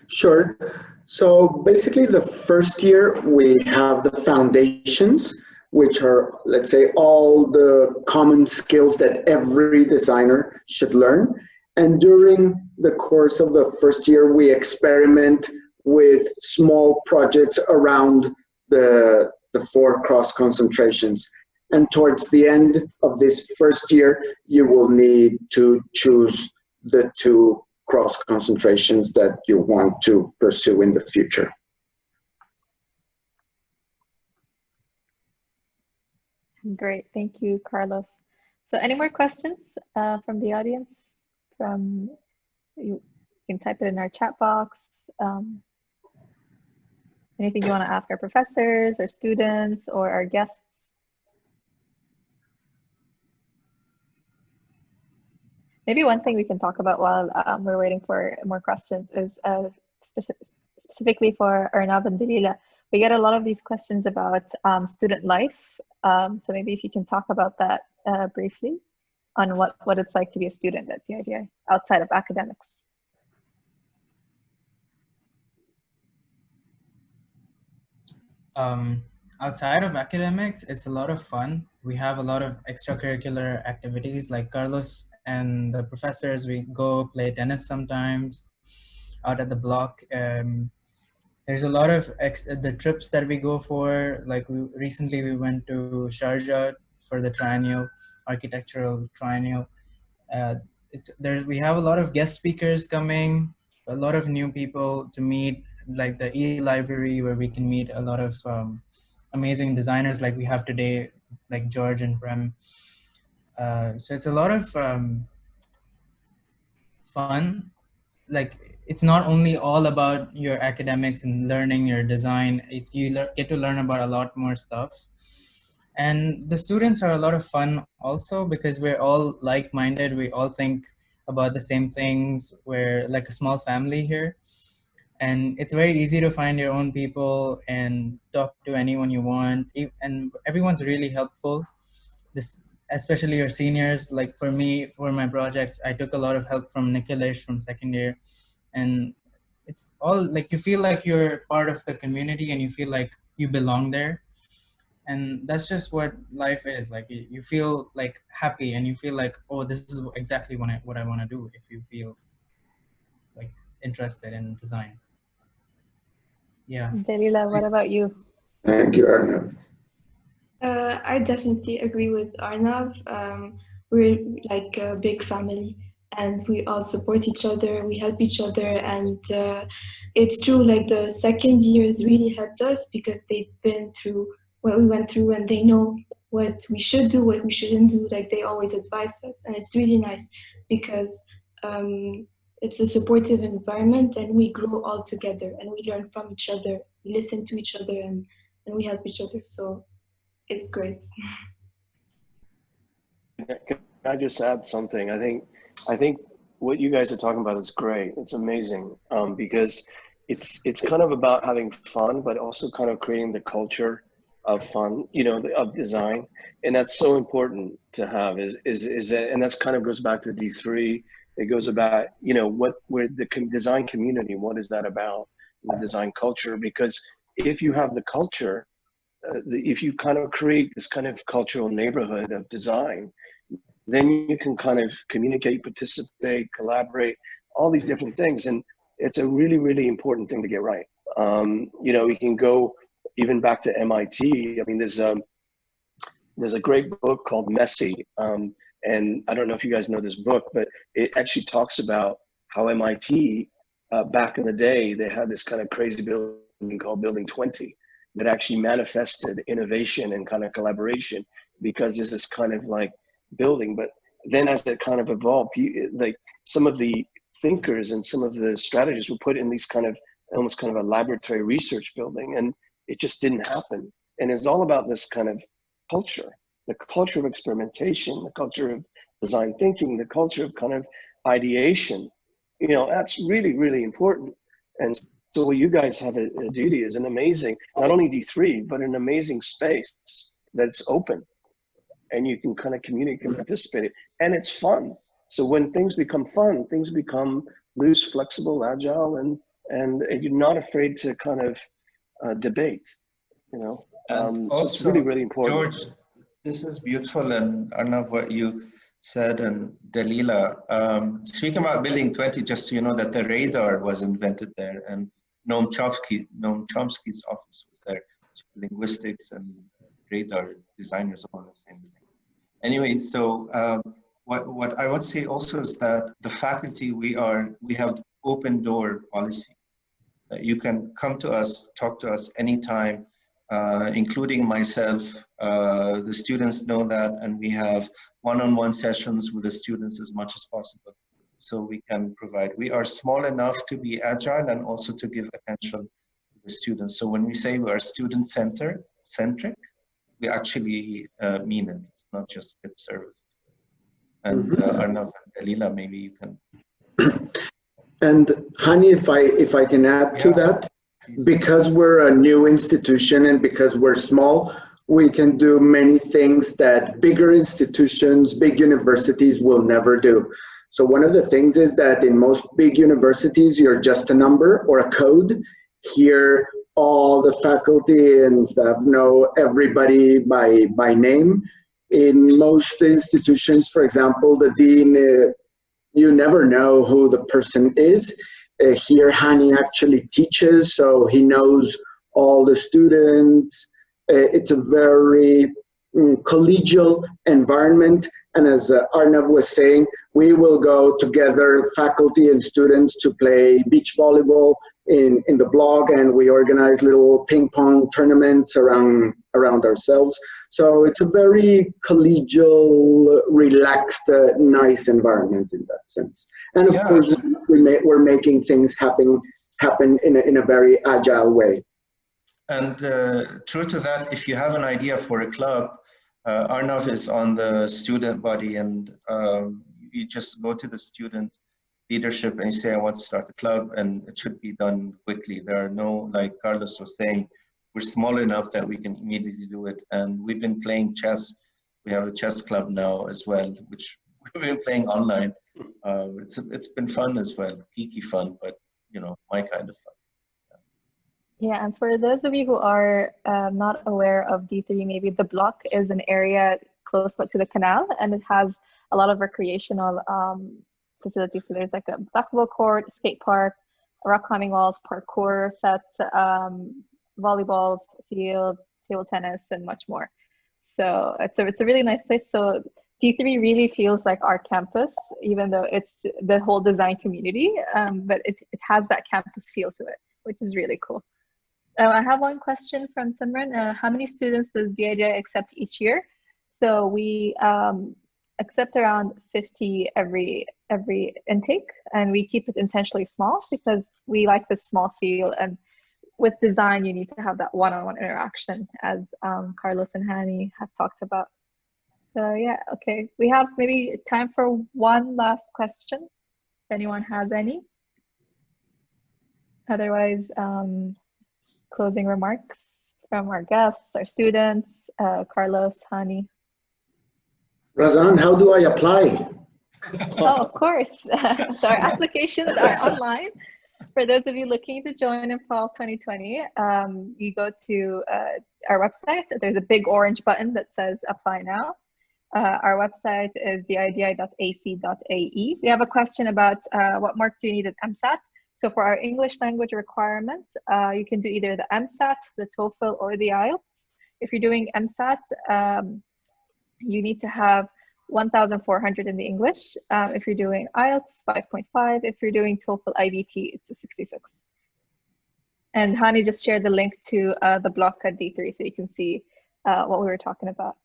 Sure. So basically the first year we have the foundations, which are, let's say, all the common skills that every designer should learn. And during the course of the first year, we experiment with small projects around the 4 cross concentrations. And towards the end of this first year, you will need to choose the 2 cross concentrations that you want to pursue in the future. Great, thank you, Carlos. So any more questions from the audience? You can type it in our chat box. Anything you want to ask our professors or students or our guests? Maybe one thing we can talk about while we're waiting for more questions is specifically for Arnav and Dalila. We get a lot of these questions about student life. So maybe if you can talk about that briefly on what it's like to be a student at DIDI outside of academics. Outside of academics, it's a lot of fun. We have a lot of extracurricular activities like Carlos and the professors. We go play tennis sometimes out at the block. There's a lot of the trips that we go for. Like recently we went to Sharjah for the triennial, architectural triennial. We have a lot of guest speakers coming, a lot of new people to meet, like the e-library where we can meet a lot of amazing designers like we have today, like George and Prem. So it's a lot of fun. Like it's not only all about your academics and learning your design, you get to learn about a lot more stuff. And the students are a lot of fun also because we're all like-minded. We all think about the same things. We're like a small family here. And it's very easy to find your own people and talk to anyone you want. And everyone's really helpful. Especially your seniors. Like for me, for my projects, I took a lot of help from Nikhilesh from second year. And it's all like you feel like you're part of the community and you feel like you belong there. And that's just what life is. Like you feel like happy and you feel like, oh, this is exactly what I want to do if you feel like interested in design. Yeah. Dalila, what about you? Thank you, Arnav. I definitely agree with Arnav. We're like a big family and we all support each other, we help each other, and it's true, like the second years really helped us because they've been through what we went through and they know what we should do, what we shouldn't do. Like they always advise us, and it's really nice because it's a supportive environment and we grow all together and we learn from each other, we listen to each other, and we help each other. So it's great. Can I just add something? I think what you guys are talking about is great. It's amazing because it's kind of about having fun, but also kind of creating the culture of fun, you know, of design, and that's so important to have. Is that, and that's kind of goes back to D3. It goes about, you know, where the design community, what is that about? The design culture, because if you have the culture, if you kind of create this kind of cultural neighborhood of design, then you can kind of communicate, participate, collaborate, all these different things. And it's a really, really important thing to get right. You know, we can go even back to MIT. I mean, there's a great book called Messy. And I don't know if you guys know this book, but it actually talks about how MIT, back in the day, they had this kind of crazy building called Building 20 that actually manifested innovation and kind of collaboration because there's this kind of like building. But then as it kind of evolved, like some of the thinkers and some of the strategists were put in these kind of almost kind of a laboratory research building, and it just didn't happen. And it's all about this kind of culture, the culture of experimentation, the culture of design thinking, the culture of kind of ideation. You know, that's really, really important. And so what you guys have at DIDI is an amazing, not only D3, but an amazing space that's open and you can kind of communicate and participate, and it's fun. So when things become fun, things become loose, flexible, agile, and you're not afraid to kind of debate, you know, And so also, it's really, really important. George, this is beautiful, and Arnav, what you said, and Dalila. Speaking about Building 20, just so you know that the radar was invented there, and Noam Chomsky's office was there. Linguistics and radar designers all in the same building. Anyway, so what I would say also is that the faculty, we have open door policy. You can come to us, talk to us anytime, including myself. The students know that, and we have one-on-one sessions with the students as much as possible. So we can provide. We are small enough to be agile and also to give attention to the students. So when we say we are student-centric, we actually mean it. It's not just lip service. And Arnav and Dalila, maybe you can. And Hani, if I can add to that, because we're a new institution and because we're small, we can do many things that bigger institutions, big universities will never do. So one of the things is that in most big universities, you're just a number or a code. Here, all the faculty and staff know everybody by name. In most institutions, for example, the dean, you never know who the person is. Here, Hani actually teaches, so he knows all the students. It's a very collegial environment. And as Arnav was saying, we will go together, faculty and students, to play beach volleyball in the blog, and we organize little ping pong tournaments around ourselves. So it's a very collegial, relaxed, nice environment in that sense. And of course, we're making things happen in a very agile way. And true to that, if you have an idea for a club, Arnav is on the student body, and you just go to the student leadership and you say, I want to start a club, and it should be done quickly. There are no, like Carlos was saying, we're small enough that we can immediately do it. And we've been playing chess. We have a chess club now as well, which we've been playing online. It's been fun as well, geeky fun, but you know, my kind of fun. Yeah, and for those of you who are not aware of D3, maybe the block is an area close to the canal, and it has a lot of recreational facilities. So there's like a basketball court, skate park, rock climbing walls, parkour set, volleyball field, table tennis, and much more. So it's a really nice place. So D3 really feels like our campus, even though it's the whole design community, but it has that campus feel to it, which is really cool. I have one question from Simran. How many students does DIDI accept each year? So we accept around 50 every intake, and we keep it intentionally small because we like this small feel. And with design, you need to have that one-on-one interaction, as Carlos and Hani have talked about. So yeah, okay. We have maybe time for one last question, if anyone has any. Otherwise, closing remarks from our guests, our students, Carlos, Hani. Razan, how do I apply? Oh, of course. So our applications are online. For those of you looking to join in fall 2020, you go to our website. There's a big orange button that says apply now. Our website is didi.ac.ae. We have a question about what mark do you need at MSAT? So for our English language requirement, you can do either the MSAT, the TOEFL, or the IELTS. If you're doing MSAT, you need to have 1,400 in the English. If you're doing IELTS, 5.5. If you're doing TOEFL IBT, it's a 66. And Hani just shared the link to the block at D3, so you can see what we were talking about.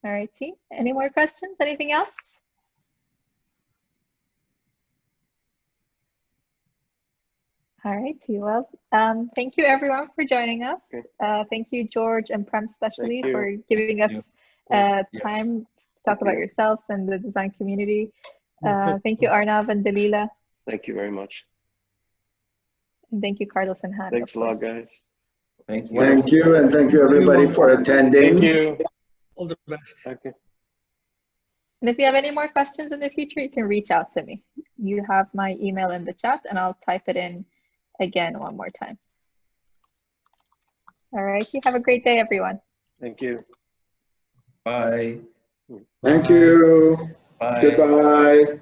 All right, team. Any more questions? Anything else? All right, well, thank you everyone for joining us. Thank you, George and Prem, especially for giving us time to talk about yourselves and the design community. Thank you, Arnav and Dalila. Thank you very much. And thank you, Carlos and Han. Thanks a lot, guys. Thank you, and thank you everybody for attending. Thank you. All the best. Okay. And if you have any more questions in the future, you can reach out to me. You have my email in the chat, and I'll type it in again one more time. All right. You have a great day, everyone. Thank you. Bye. Thank you. Bye. Goodbye.